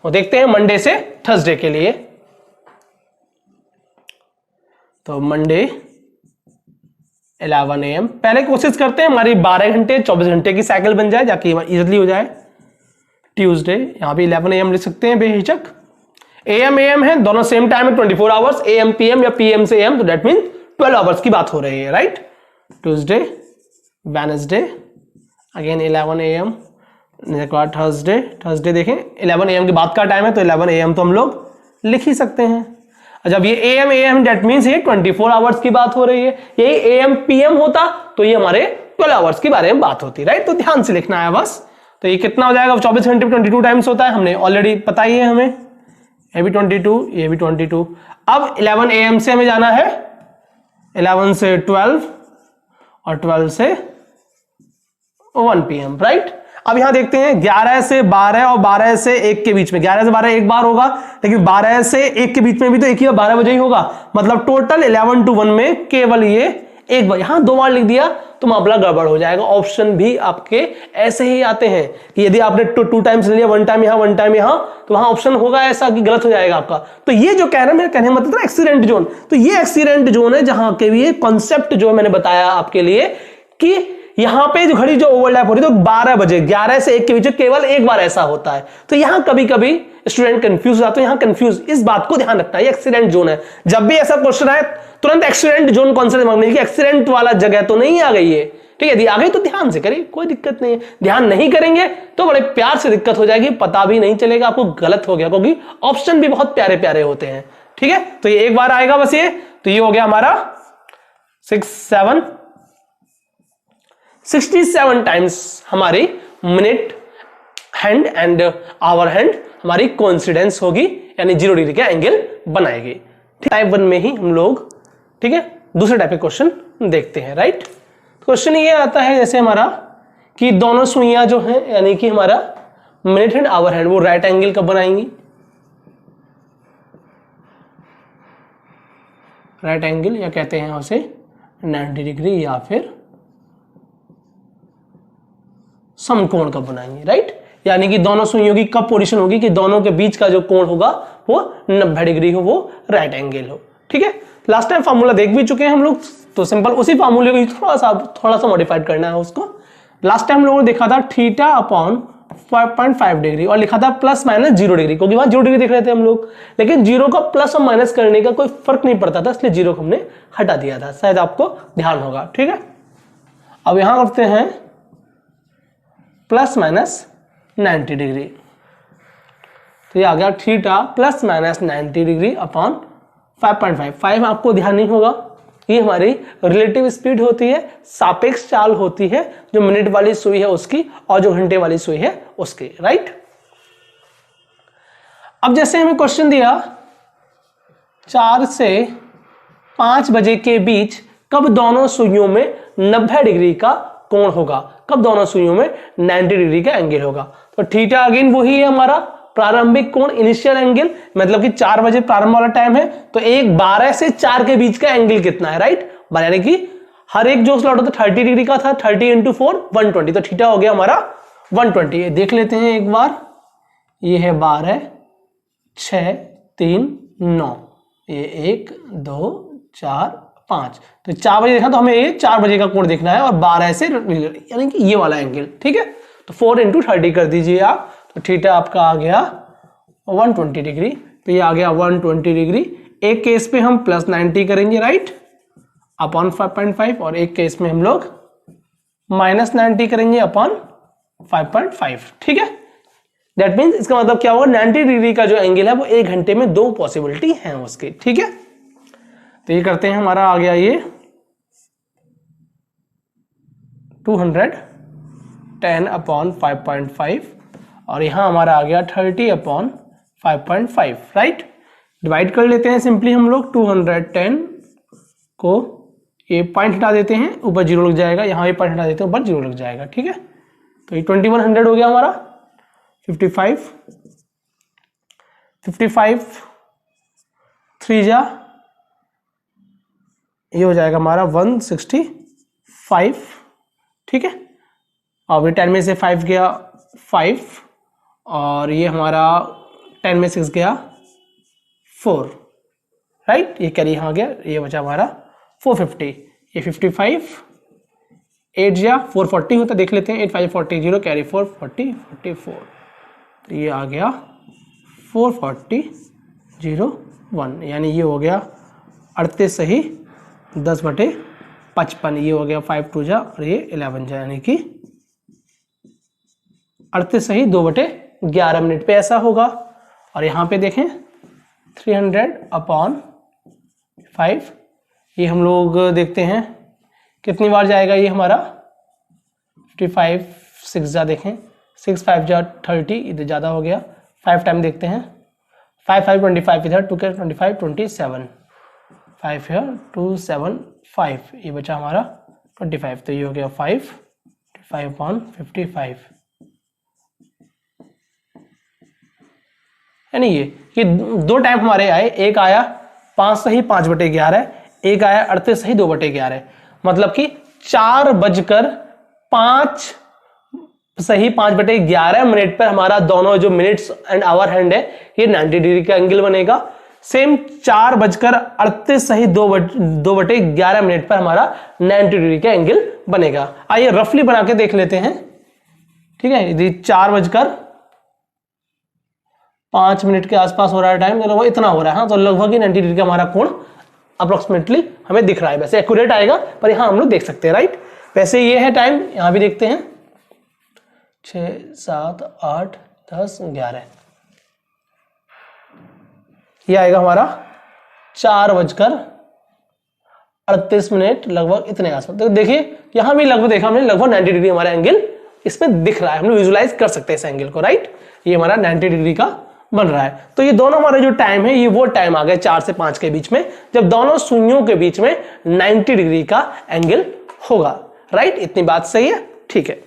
A: और देखते हैं मंडे से थर्सडे के लिए, तो मंडे 11 AM, पहले कोशिश करते हैं हमारी 12 घंटे 24 घंटे की साइकिल बन जाए, जाके इजीली हो जाए। ट्यूसडे, यहां भी 11 AM लिख सकते हैं बेहिचक। AM AM है, दोनों सेम टाइम है, 24 आवर्स, AM PM या PM से AM, तो दैट मीन 12 आवर्स की बात हो रही है right. Tuesday, Wednesday again 11 AM, Thursday, Thursday देखें 11 AM के बाद का टाइम है, तो 11 AM तो हम लोग लिख ही सकते हैं। जब ये AM AM दैट मीन्स ये 24 आवर्स की बात हो रही है। यही AM PM होता तो ये हमारे 12 आवर्स के बारे में बात होती राइट। तो ध्यान से लिखना है बस। तो ये कितना हो जाएगा, 24 घंटे 22 टाइम्स होता है, हमने ऑलरेडी पता ही है हमें। ये भी 22, ये भी 22। अब 11 AM से हमें जाना है 11 से 12 और 12 से 1 PM राइट। अब यहां देखते हैं 11 से 12 और 12 से 1 के बीच में, 11 से 12 एक बार होगा, लेकिन 12 से 1 के बीच में भी तो एक ही 12 बजे ही होगा, मतलब टोटल 11 to 1 में केवल ये एक बार। यहां 2 बार लिख दिया तो मामला गड़बड़ हो जाएगा। ऑप्शन भी आपके ऐसे ही आते हैं कि यदि आपने 2 टाइम्स लिया, 1 टाइम यहां 1 टाइम यहां, तो वहां ऑप्शन होगा ऐसा कि गलत हो जाएगा आपका। तो ये जो कह रहे हैं, मेरे कहने मतलब था एक्सीडेंट जोन, तो ये एक्सीडेंट जोन है जहां के लिए कॉन्सेप्ट जो मैंने बताया आपके लिए कि यहां पे जो घड़ी जो ओवरलैप हो रही है तो 12 बजे 11 से 1 के बीच केवल एक बार ऐसा होता है। तो यहां कभी कभी स्टूडेंट कंफ्यूज जाते हैं, यहां कंफ्यूज, इस बात को ध्यान रखना है, ये एक्सीडेंट जोन है। जब भी ऐसा क्वेश्चन आए तुरंत एक्सीडेंट जोन कौन सा दिमाग में कि एक्सीडेंट वाला जगह तो नहीं आ गई है, ठीक है। यदि आ गई तो ध्यान से करिए, कोई दिक्कत नहीं है। ध्यान नहीं करेंगे तो बड़े प्यार से दिक्कत हो जाएगी, पता भी नहीं चलेगा आपको गलत हो गया, क्योंकि ऑप्शन भी बहुत प्यारे प्यारे होते हैं, ठीक है। तो ये एक बार आएगा बस ये, तो ये हो गया हमारा 67 टाइम्स हमारी minute hand and hour hand हमारी कोइंसिडेंस होगी, यानी 0 डिग्री का एंगल बनाएगी। टाइप 1 में ही हम लोग, ठीक है, दूसरे टाइप के क्वेश्चन देखते हैं राइट। क्वेश्चन ये आता है जैसे हमारा कि दोनों सुइयां जो हैं यानी कि हमारा मिनट हैंड आवर हैंड वो राइट एंगल कब बनाएंगी, राइट एंगल या कहते हैं उसे 90 डिग्री या फिर समकोण कब बनाएंगे, राइट। यानी कि दोनों सुइयों की कब पोजीशन होगी कि दोनों के बीच का जो कोण होगा वो 90 डिग्री हो, वो राइट एंगल हो। ठीक है, लास्ट टाइम फार्मूला देख भी चुके हैं हम लोग, तो सिंपल उसी फार्मूले को थोड़ा सा मॉडिफाइड करना है उसको। लास्ट टाइम लोगों ने देखा था थीटा अपॉन 5.5 डिग्री और लिखा था प्लस माइनस 0 डिग्री, क्योंकि वहां 0 डिग्री देख रहे थे हम लोग, लेकिन 0 का प्लस और माइनस करने का कोई फर्क नहीं पड़ता था, इसलिए 0 को हमने हटा दिया था, शायद आपको ध्यान होगा। ठीक है, अब यहां करते हैं प्लस माइनस 90 डिग्री, तो ये आ गया theta plus minus 90 degree upon 5.5। 5 आपको ध्यान नहीं होगा, ये हमारी रिलेटिव स्पीड होती है, सापेक्ष चाल होती है, जो मिनट वाली सुई है उसकी और जो घंटे वाली सुई है उसकी, राइट। अब जैसे हमें क्वेश्चन दिया 4 से 5 बजे के बीच कब दोनों सुइयों में 90 डिग्री का कोण होगा, कब दोनों सुइयों में 90 डिग्री का एंगल होगा। तो थीटा अगेन वही है हमारा प्रारंभिक कोण, इनिशियल एंगल, मतलब कि 4 बजे प्रारंभ वाला टाइम है, तो 12 से 4 के बीच का एंगल कितना है, राइट। यानी कि हर एक जो स्लॉट होता 30 डिग्री का था, 30 × 4 120, तो थीटा हो गया हमारा 120। देख लेते हैं एक बार, ये है 12 6 3 9, ये 1 2 4 5, तो 4 बजे देखा तो हमें ये 4 बजे का कोण देखना है और 12 से यानी कि ये वाला एंगल। ठीक है, तो 4 × 30 कर दीजिए आप, तो थीटा आपका आ गया 120 डिग्री, तो ये आ गया 120 डिग्री। एक केस पे हम प्लस 90 करेंगे, राइट, अपॉन 5.5, और एक केस में हम लोग माइनस 90 करेंगे अपॉन 5.5। ठीक है, दैट मीन्स इसका मतलब क्या होगा, 90 डिग्री का जो एंगल है वो 1 घंटे में 2 पॉसिबिलिटी है उसकी। ठीक है, तो ये करते हैं, हमारा आ गया ये 210 अपॉन 5.5 और यहां हमारा आ गया 30 अपॉन 5.5, राइट। डिवाइड कर लेते हैं सिंपली हम लोग, 210 को ये पॉइंट हटा देते हैं, ऊपर 0 लग जाएगा, यहां ये पॉइंट हटा देते हैं, ऊपर 0 लग जाएगा। ठीक है, तो ये 2100 हो गया हमारा। 55 3 जा, ये हो जाएगा हमारा 165। ठीक है, अब 10 में से 5 गया 5, और ये हमारा 10 में 6 गया 4, राइट, ये कैरी यहाँ गया, ये बचा हमारा 450, ये 55, 8 जा 440 होता, देख लेते हैं, 8 5 40, 0 कैरी 4 40 44, तो ये आ गया 440 0 1, यानी ये हो गया 38 सही 10/55, ये हो गया 5 2 जा और ये 11 जा, यानी कि 38 सही 2/11 मिनट पे ऐसा होगा। और यहाँ पे देखें 300 अपॉन 5, ये हम लोग देखते हैं कितनी बार जाएगा ये हमारा, 55 6 जा, देखें 6 5 जा 30, इधर ज़्यादा हो गया, 5 टाइम देखते हैं, 5 5 25, इधर 2 25 27, 5 है 2 7 5, ये बचा हमारा 25, तो ये हो गया 5 अपॉन 55, यानी ये 2 टाइम हमारे आए, एक आया 5 सही 5/11, एक आया 38 सही 2/11, मतलब कि 4 बजकर 5 सही 5/11 मिनट पर हमारा दोनों जो मिनट्स एंड आवर हैंड है ये 90 डिग्री का एंगल बनेगा। सेम 4 बजकर 38 सही 2/11 मिनट पर हमारा 90 डिग्री का एंगल बनेगा। आइए रफली बना के देख लेते हैं। ठीक है, यदि 4 बजकर 5 मिनट के आसपास हो रहा है टाइम, वो इतना हो रहा है, हाँ, तो लगभग ही 90 डिग्री का हमारा कोण अप्रोक्सीमेटली हमें दिख रहा है। वैसे एक्यूरेट आएगा पर यहां हम लोग देख सकते हैं, राइट। वैसे ये है टाइम, यहां भी देखते हैं 6 7 8 10 11, ये आएगा हमारा 4 बजकर 38 मिनट, लगभग इतने आसपास। तो देखिए यहां भी लगभग देखा हमने, लगभग 90 डिग्री हमारा एंगल इसमें दिख रहा है, हम लोग विजुलाइज कर सकते हैं इस एंगल को, राइट। ये हमारा 90 डिग्री का बन रहा है। तो ये दोनों हमारे जो टाइम है, ये वो टाइम आ गए 4 से 5 के बीच में, जब दोनों सुइयों के बीच में 90 डिग्री का एंगल होगा, राइट। इतनी बात सही है, ठीक है।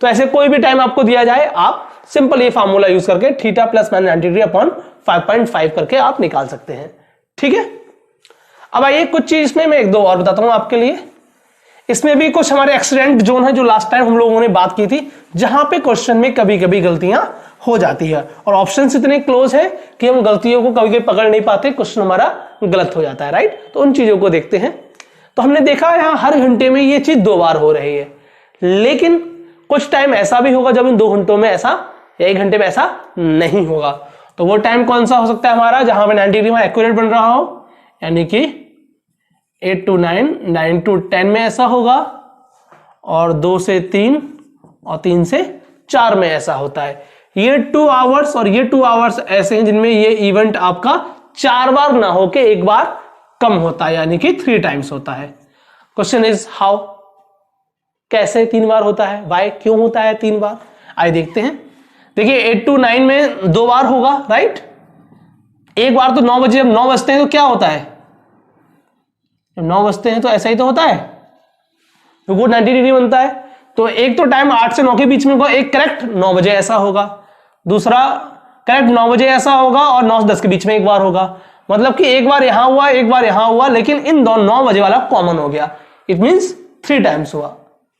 A: तो ऐसे कोई भी टाइम आपको दिया जाए, आप सिंपल ये फार्मूला यूज करके theta plus minus 90 degree upon 5.5 करके आप निकाल सकते हैं। ठीक है, अब आइए कुछ चीज इसमें मैं एक दो और बताता हूं आपके लिए। इसमें भी कुछ हमारे एक्सीडेंट जोन है जो लास्ट टाइम हम लोगों ने बात की थी, जहां पे क्वेश्चन में कभी कभी गलतियां हो जाती है और ऑप्शंस इतने क्लोज है कि हम गलतियों को कभी कभी पकड़ नहीं पाते, क्वेश्चन हमारा गलत हो जाता है, राइट। तो उन चीजों को देखते हैं। तो हमने देखा यहां हर घंटे में ये चीज 2 बार हो रही है, लेकिन कुछ टाइम ऐसा भी होगा जब इन 2 घंटों में ऐसा या 1 घंटे में ऐसा नहीं होगा। तो वो टाइम कौन सा हो सकता है हमारा, जहां पे 90 डिग्री एक्यूरेट बन रहा हो, यानी कि 8 to 9, 9 to 10 में ऐसा होगा, और 2 से 3 और 3 से 4 में ऐसा होता है। ये 2 आवर्स और ये 2 आवर्स ऐसे हैं जिनमें ये इवेंट आपका 4 बार ना होके 1 बार कम होता है, यानी कि 3 टाइम्स होता है। क्वेश्चन इज हाउ, कैसे 3 बार होता है, वाई, क्यों होता है 3 बार, आइए देखते हैं। देखिए 8 to 9 में 2 बार होगा, राइट। एक बार तो 9 बजे, जब 9 बजते हैं तो क्या होता है, जब 9 बजते हैं तो ऐसा ही तो होता है, तो वो 90 डिग्री बनता है। तो एक तो टाइम 8 से 9 के बीच में होगा, एक करेक्ट 9 बजे ऐसा होगा, दूसरा करेक्ट 9 बजे ऐसा होगा, और 9 से 10 के बीच में एक बार होगा। मतलब कि एक बार यहां हुआ, एक बार यहां हुआ, लेकिन इन दोनों 9 बजे वाला कॉमन हो गया, इट मींस 3 टाइम्स हुआ।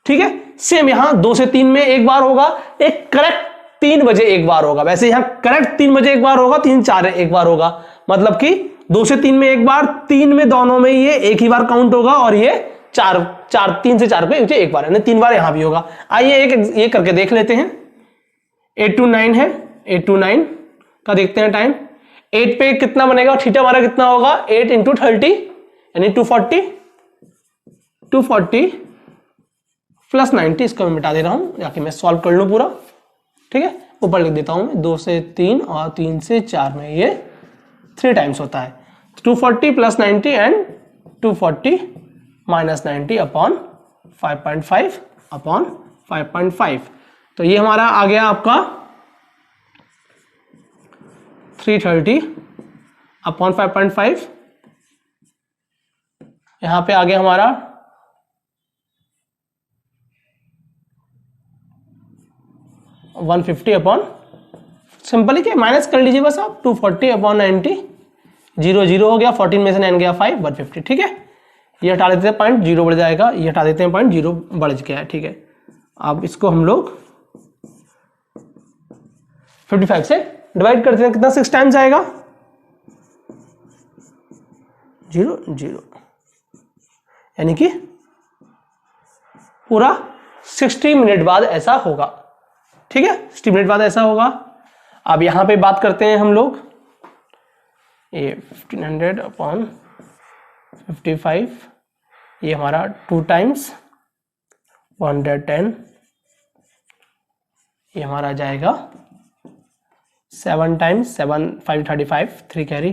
A: ठीक है, सेम यहां 2 से 3 में एक बार होगा, एक करेक्ट 3 बजे एक बार होगा। वैसे यहां करेक्ट 3 बजे एक बार होगा, 3 4 एक बार होगा, मतलब कि 2 से 3 में एक बार, 3 में दोनों में ये एक ही बार काउंट होगा, और ये 3 से 4 पे एक बार, यानी 3 बार यहां भी होगा। आइए एक ये करके देख लेते हैं। 8 to 9 है, 8 to 9 का देखते हैं टाइम। 8 पे कितना बनेगा, थीटा हमारा कितना होगा, 8 into 30 यानी 240, 240 प्लस 90, इसको मैं मिटा दे रहा हूं जाके मैं सॉल्व कर लूं पूरा। ठीक है, ऊपर लिख देता हूं मैं, 2 से 3 और 3 से 4 में ये 3 टाइम्स होता है। 240 plus 90 and 240 minus 90 upon 5.5 upon 5.5। तो ये हमारा आ गया आपका 330 अपॉन 5.5। यहां पे आ गया हमारा 150 अपॉन, सिंपली क्या माइनस कर लीजिए बस आप, 240 अपॉन 90, 0 0 हो गया, 14 में से 9 गया 5, 150। ठीक है, ये हटा देते हैं, 0.0 बढ़ जाएगा, ये हटा देते हैं, 0.0 बढ़ गया है। ठीक है, अब इसको हम लोग 55 से डिवाइड करते हैं, कितना 6 टाइम्स आएगा, 0 0, यानी कि पूरा 60 मिनट बाद ऐसा होगा। ठीक है, 60 मिनट बाद ऐसा होगा। अब यहां पे बात करते हैं हम लोग, ये 1500 अपॉन 55, ये हमारा 2 टाइम्स 110, ये हमारा जाएगा 7 टाइम्स 7 5 35, 3 कैरी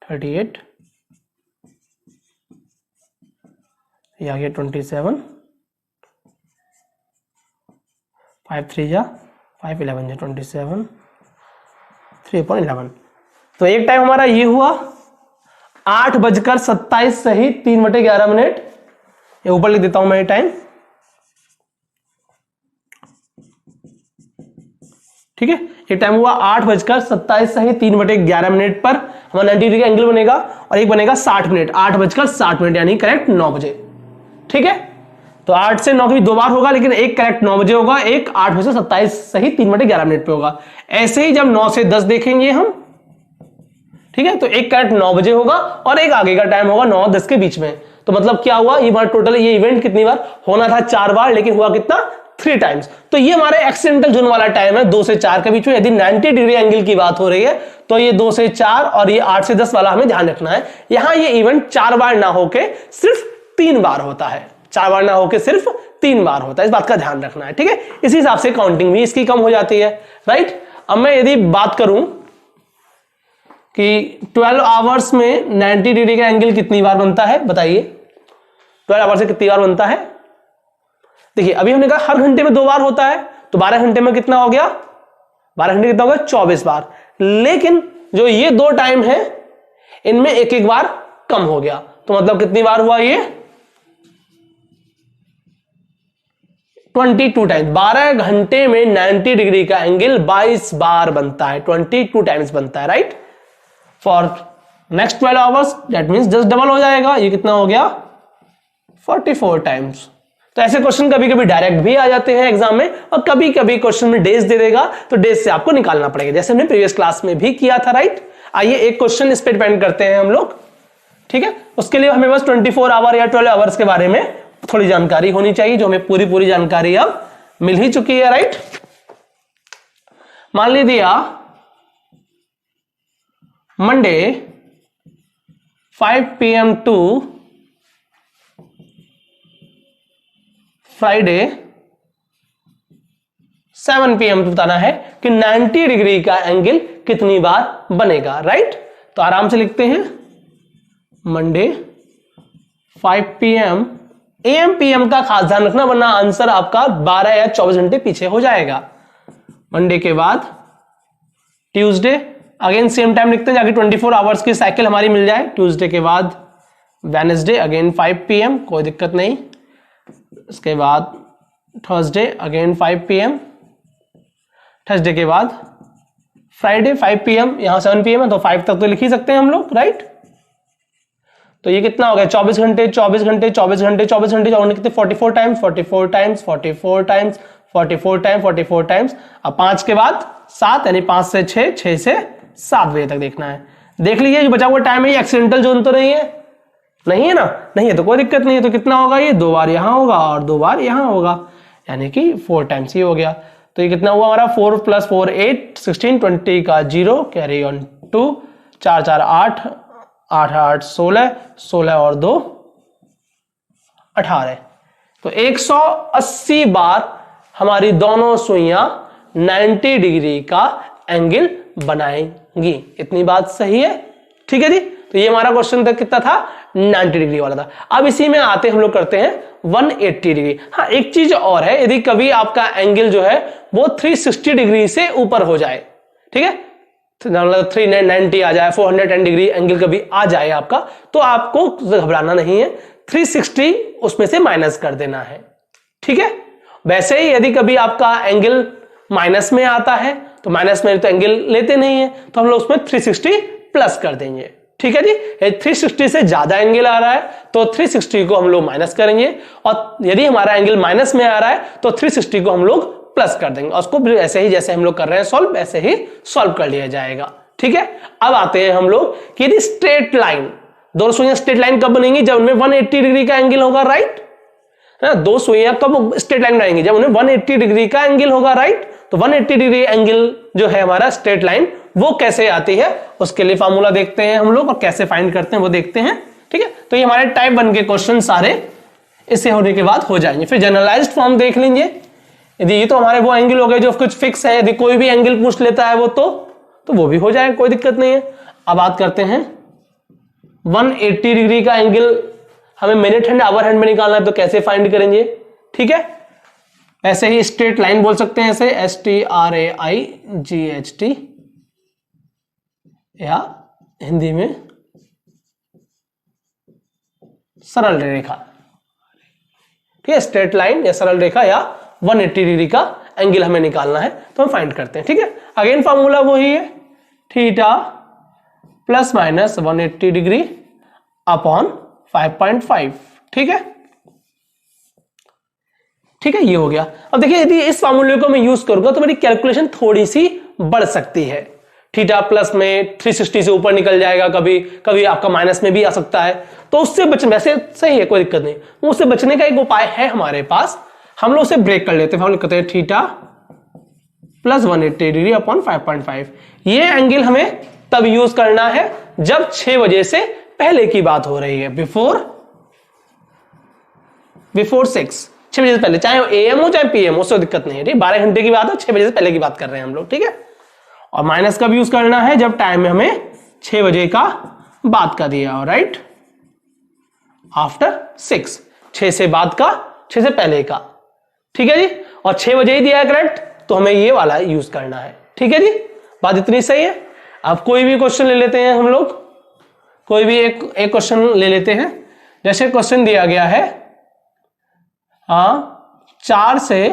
A: 38, ये आ गया 27, 5 3 जा 5 11 जा 27, 3/11। तो एक टाइम हमारा ये हुआ 8:27 सही 3/11। ये ऊपर लिख देता हूं मैं ये टाइम। ठीक है, ये टाइम हुआ 8:27 सही 3/11 पर हमारा 90 डिग्री का एंगल बनेगा, और एक बनेगा 60 मिनट, 8:60 यानी करेक्ट 9 बजे। ठीक है, तो 8 से 9 की 2 बार होगा, लेकिन एक करेक्ट 9 बजे होगा, एक 8:27 सही 3/11 पे होगा। ऐसे ही जब 9 से 10 देखेंगे हम, ठीक है, तो एक करेक्ट 9 बजे होगा, और एक आगे का टाइम होगा 9 और 10 के बीच में। तो मतलब क्या हुआ, ये बार टोटल ये इवेंट कितनी बार होना था, 4 बार, लेकिन हुआ कितना, 3 टाइम्स। तो ये हमारे एक्सीडेंटल जोन वाला टाइम है 2 से 4 के बीच में। यदि 90 डिग्री एंगल की बात हो रही है तो ये 2 से 4 और ये 8 से 10 वाला हमें ध्यान रखना है। यहां ये इवेंट 4 बार ना होके सिर्फ 3 बार होता है, 4 बार ना होके सिर्फ 3 बार होता है, इस बात का ध्यान रखना है। ठीक है, इसी हिसाब से काउंटिंग भी इसकी कम हो जाती है, राइट। अब मैं यदि बात करूं कि 12 आवर्स में 90 डिग्री का एंगल कितनी बार बनता है, बताइए 12 आवर्स से कितनी बार बनता है। देखिए अभी हमने कहा हर घंटे में 2 बार होता है, तो 12 घंटे में कितना हो गया, 12 घंटे कितना हो गया, 24 बार। लेकिन जो ये 2 टाइम है इनमें एक एक बार कम हो गया, तो मतलब कितनी बार हुआ, ये 22 टाइम्स, 12 घंटे में 90 डिग्री का एंगल 22 बार बनता है, 22 टाइम्स बनता है, right. For next 12 hours that means just double हो जाएगा, ये कितना हो गया 44 टाइम्स। तो ऐसे क्वेश्चन कभी कभी डायरेक्ट भी आ जाते हैं एग्जाम में, और कभी कभी क्वेश्चन में डेज दे देगा तो डेज से आपको निकालना पड़ेगा, जैसे हमने प्रीवियस क्लास में भी किया था, राइट। आइए एक क्वेश्चन इस पे डिपेंड करते हैं हम लोग, ठीक है। उसके लिए हमें बस 24 आवर या 12 आवर्स के बारे में थोड़ी जानकारी होनी चाहिए, जो हमें पूरी जानकारी अब मिल ही चुकी है, राइट। मान लीजिए Monday 5 PM to Friday 7 PM बताना है कि 90 डिग्री का एंगल कितनी बार बनेगा, राइट। तो आराम से लिखते हैं मंडे 5 PM, AM PM का खास ध्यान रखना वरना आंसर आपका 12 या 24 घंटे पीछे हो जाएगा। मंडे के बाद ट्यूसडे, अगेन सेम टाइम लिखते हैं जाके 24 आवर्स की साइकिल हमारी मिल जाए। ट्यूसडे के बाद वेडनेसडे अगेन 5 PM, कोई दिक्कत नहीं। इसके बाद थर्सडे अगेन 5 PM, थर्सडे के बाद फ्राइडे 5 PM, यहां 7 PM है तो 5 तक तो लिख ही सकते हैं हम लोग, राइट। तो ये कितना हो गया 24 घंटे 24 घंटे 24 घंटे 24 घंटे, कितने 44 times 44 times 44 times 44 times 44 times. अब 5 के बाद 7 यानी 5 से 6, 6 से 7 बजे तक देखना है। देख लीजिए जो बचा हुआ टाइम है ये एक्सीडेंटल जोन तो नहीं है, नहीं है ना, नहीं है तो कोई दिक्कत नहीं है। तो कितना होगा ये 2 बार यहां होगा और 2 बार यहां होगा, यानी कि 4 टाइम्स ही हो गया। तो ये कितना हुआ हमारा 4 + 4 8 16 20 का 0 कैरी ऑन 2 4 4 8 8 8 16 16 और 2 18। तो 180 बार हमारी दोनों सुइयां 90 डिग्री का एंगल बनाएंगी। इतनी बात सही है, ठीक है जी। तो ये हमारा क्वेश्चन तक कितना था 90 डिग्री वाला था। अब इसी में आते हम लोग करते हैं 180 डिग्री। हाँ एक चीज और है, यदि कभी आपका एंगल जो है वो 360 डिग्री से ऊपर हो जाए, ठीक है, 390 आ जाए 410 डिग्री एंगल कभी आ जाए आपका, तो आपको घबराना नहीं है, 360 उसमें से माइनस कर देना है, ठीक है। वैसे ही यदि कभी आपका एंगल माइनस में आता है तो माइनस में तो एंगल लेते नहीं है, तो हम लोग उसमें 360 प्लस कर देंगे, ठीक है जी। 360 से ज्यादा एंगल आ रहा है तो 360 को हम लोग माइनस करेंगे, और यदि हमारा एंगल माइनस में आ रहा है तो 360 को हम लोग प्लस कर देंगे, उसको ऐसे ही जैसे हम लोग कर रहे हैं सॉल्व ऐसे ही सॉल्व कर लिया जाएगा, ठीक है। अब आते हैं हम लोग कि यदि स्ट्रेट लाइन, दोनों सुइयां स्ट्रेट लाइन कब बनेंगी, जब उनमें 180 डिग्री का एंगल होगा, राइट है ना। दो सुइयां कब स्ट्रेट लाइन बनाएंगी, जब उन्हें 180 डिग्री का एंगल होगा, राइट। तो 180 डिग्री एंगल जो है हमारा स्ट्रेट लाइन वो कैसे आती है उसके लिए फार्मूला देखते हैं हम लोग, और कैसे फाइंड करते हैं वो देखते हैं, ठीक है। तो ये हमारे टाइप 1 के क्वेश्चन सारे इससे होने के बाद हो जाएंगे। फिर जनरलाइज्ड फॉर्म देख लीजिए, यदि ये तो हमारे वो एंगल हो गए जो कुछ फिक्स है, यदि कोई भी एंगल पूछ लेता है वो तो वो भी हो जाएगा, कोई दिक्कत नहीं है। अब बात करते हैं 180 डिग्री का एंगल हमें मिनट हैंड आवर हैंड में निकालना है, तो कैसे फाइंड करेंगे, ठीक है। ऐसे ही स्ट्रेट लाइन बोल सकते हैं, ऐसे STRAIGHT, या हिंदी में सरल रेखा, ठीक है। स्ट्रेट लाइन या सरल रेखा या 180 डिग्री का एंगल हमें निकालना है, तो हम फाइंड करते हैं, ठीक है। अगेन फार्मूला वही है, theta plus minus 180 degree upon 5.5, ठीक है, ठीक है। ये हो गया। अब देखिए यदि इस फार्मूले को मैं यूज करूंगा तो मेरी कैलकुलेशन थोड़ी सी बढ़ सकती है। थीटा प्लस में 360 से ऊपर निकल जाएगा, कभी कभी आपका माइनस में भी आ सकता है, तो उससे बचने, वैसे सही है कोई दिक्कत नहीं, उससे बचने का एक उपाय है हमारे पास, हम लोग उसे ब्रेक कर लेते हैं। हम लोग कहते हैं थीटा प्लस 180 डिग्री अपॉन 5.5। ये एंगल हमें तब यूज करना है जब 6 बजे से पहले की बात हो रही है, बिफोर 6, 6 बजे से पहले, चाहे एएम हो चाहे पीएम, उससे दिक्कत नहीं है, ठीक। 12 घंटे की बात है, 6 बजे से पहले की बात कर रहे हैं हम लोग, ठीक है। और माइनस कब यूज करना है, जब टाइम में हमें 6 बजे का बाद का दिया हो, राइट, आफ्टर 6, 6 से बाद का, 6 से पहले का, ठीक है जी। और 6 बजे ही दिया है करेक्ट, तो हमें ये वाला यूज करना है, ठीक है जी। बात इतनी सही है। अब कोई भी क्वेश्चन ले लेते हैं हम लोग, कोई भी एक क्वेश्चन ले लेते हैं। जैसे क्वेश्चन दिया गया है, 4 से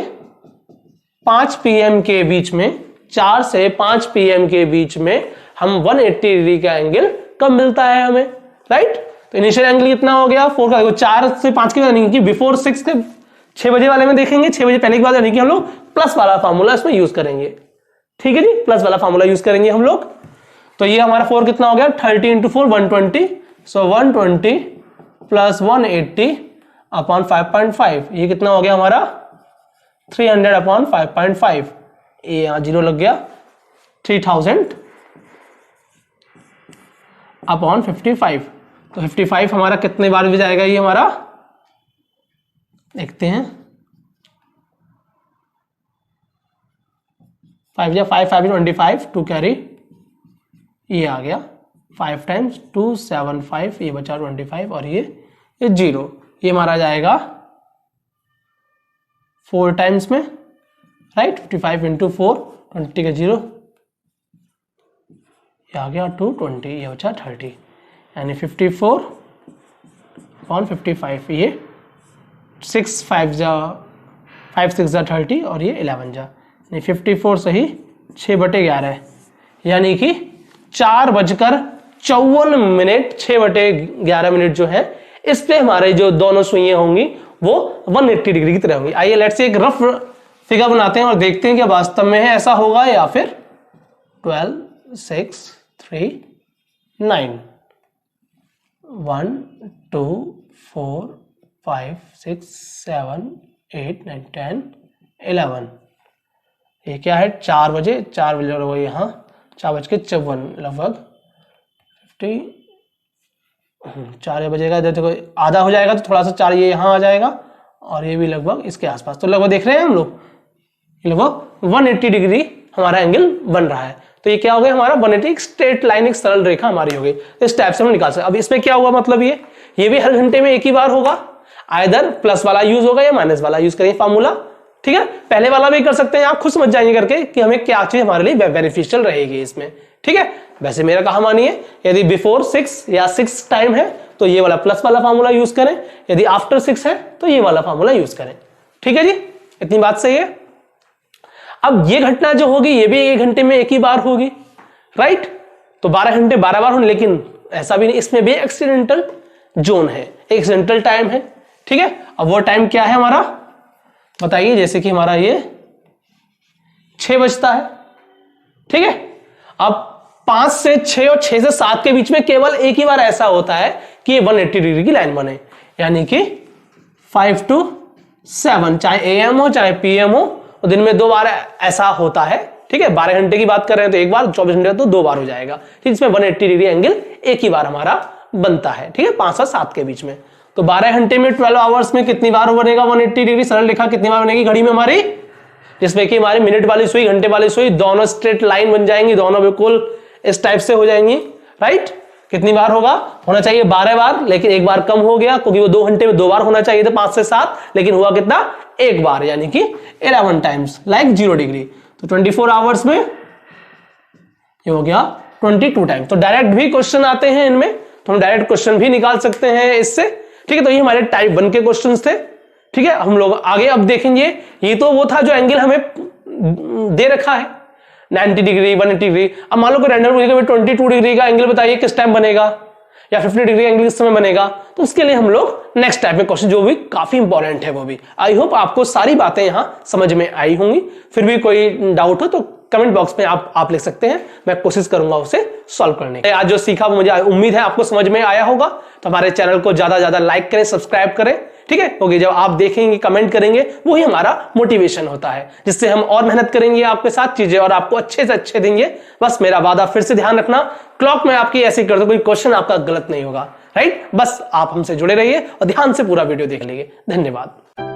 A: 5 PM के बीच में, 4 से 5 PM के बीच में हम 180 डिग्री का एंगल कब मिलता है हमें, राइट। तो इनिशियल एंगल कितना हो गया 4 का, 4 से 5 के यानी कि बिफोर 6 के 6 बजे वाले में देखेंगे, 6 बजे पहले के बाद यानी कि हम लोग प्लस वाला फार्मूला इसमें यूज करेंगे, ठीक है जी, प्लस वाला फार्मूला यूज करेंगे हम लोग। तो ये हमारा 4 कितना हो गया 30 × 4 120, सो 120 प्लस 180 अपॉन 5.5, ये कितना हो गया हमारा 300 अपॉन 5.5, ये यहां 0 लग गया, 3000 अपॉन 55। तो 55 हमारा कितने बार भी जाएगा, ये हमारा देखते हैं 5 या 5 5 25 2 कैरी, ये आ गया 5 टाइम्स 275, ये बचा 25 और ये 0, ये मारा जाएगा 4 टाइम्स में, राइट। 55 × 4 20 का 0, ये आ गया 220, ये बचा 30, यानी 54 अपॉन 55, ये 6 5 जा 5 6 जा 30 और ये 11 जा, यानी 54 सही 6/11, यानी कि 4:54 6/11 जो है, इस पे हमारे जो दोनों सुइयां होंगी वो 180 डिग्री की तरह होंगी। आइए लेट्स से एक रफ फिगर बनाते हैं और देखते हैं कि वास्तव में है ऐसा होगा या फिर 12 6 3 9 1 2 4 5 6 7 8 9 10 11, ये क्या है 4 बजे, 4 बजे होगा यहाँ 4:54 लगभग 50, 4 बजेगा, देखो आधा हो जाएगा तो थोड़ा सा 4 ये यहाँ आ जाएगा और ये भी लगभग इसके आसपास, तो लगभग देख रहे हैं हम लोग लगभग 180 डिग्री हमारा एंगल बन रहा है। तो ये क्या हो गया हमारा 180, एक स्ट्रेट लाइन, एक सरल रेखा हमारी हो गई, इस टाइप से हम निकाल सकते। अब इसमें क्या हुआ मतलब ये भी हर घंटे में एक ही बार होगा, आइदर प्लस वाला यूज होगा या माइनस वाला यूज करेंगे फार्मूला, ठीक है। पहले वाला भी कर सकते हैं, आप खुद समझ जाएंगे करके कि हमें क्या चीज हमारे लिए बेनिफिशियल रहेगी इसमें, ठीक है। वैसे मेरा कहा मानिए, यदि बिफोर 6 या 6 टाइम है तो ये वाला प्लस वाला फार्मूला यूज करें, यदि आफ्टर 6 है तो ये वाला फार्मूला यूज करें, ठीक है जी, इतनी बात सही है। अब ये घटना जो होगी ये भी 1 घंटे में एक ही बार होगी, राइट। तो 12 घंटे 12 बार होने, लेकिन ऐसा भी नहीं, इसमें भी एक्सीडेंटल जोन है, एक्सीडेंटल टाइम है, ठीक है। अब वो टाइम क्या है हमारा बताइए, जैसे कि हमारा ये 6 बजता है, ठीक है। अब 5 से 6 और 6 से 7 के बीच में केवल एक ही बार ऐसा होता है कि ये 180 डिग्री की लाइन बने, यानी कि 5 to 7, चाहे AM हो चाहे PM हो, तो दिन में 2 बार ऐसा होता है, ठीक है। 12 घंटे की बात कर रहे हैं तो एक बार, 24 घंटे तो 2 बार हो जाएगा, ठीक, इसमें 180 डिग्री एंगल एक ही बार हमारा बनता है, ठीक है, 5 और 7 के बीच में। तो 12 घंटे में 12 आवर्स में कितनी बार बनेगा 180 डिग्री सरल रेखा, कितनी बार बनेगी घड़ी में हमारी, जिसमें कि हमारी मिनट वाली सुई घंटे वाली सुई दोनों स्ट्रेट लाइन बन जाएंगी, दोनों बिल्कुल इस टाइप से हो जाएंगी, राइट। कितनी बार होना चाहिए 12 बार, लेकिन एक बार कम हो गया क्योंकि वो 2 घंटे में 2 बार होना चाहिए था 5 से 7, लेकिन हुआ कितना 1 बार, यानी कि 11 टाइम्स लाइक 0 डिग्री। तो 24 आवर्स में ये हो गया 22 टाइम। तो डायरेक्ट भी क्वेश्चन आते हैं इनमें, तो हम डायरेक्ट क्वेश्चन भी निकाल सकते हैं इससे, ठीक है। तो ये हमारे टाइप 1 के क्वेश्चन थे, ठीक है। हम लोग आगे अब देखेंगे, ये तो वो था जो एंगल हमें दे रखा है 90 डिग्री 180 डिग्री। अब मान लो कि रैंडम 22 डिग्री का एंगल बताइए किस टाइम बनेगा, या 50 डिग्री एंगल किस समय बनेगा, तो उसके लिए हम लोग नेक्स्ट टाइप में क्वेश्चन, जो भी काफी इंपॉर्टेंट है वो भी। आई होप आपको सारी बातें यहां समझ में आई होंगी। फिर भी कोई डाउट हो तो कमेंट बॉक्स में आप लिख सकते हैं, मैं कोशिश करूंगा उसे सॉल्व करने की। आज जो सीखा वो मुझे उम्मीद है आपको समझ में आया होगा। तो हमारे चैनल को ज्यादा ज्यादा लाइक करें, सब्सक्राइब करें, ठीक है, क्योंकि जब आप देखेंगे कमेंट करेंगे वही हमारा मोटिवेशन होता है, जिससे हम और मेहनत करेंगे आपके साथ चीजें और आपको अच्छे से अच्छे देंगे। बस मेरा वादा फिर से ध्यान रखना, क्लॉक में आपकी ऐसी कर दो कोई क्वेश्चन आपका गलत नहीं होगा, राइट। बस आप हमसे जुड़े रहिए और ध्यान से पूरा वीडियो देख लीजिए। धन्यवाद।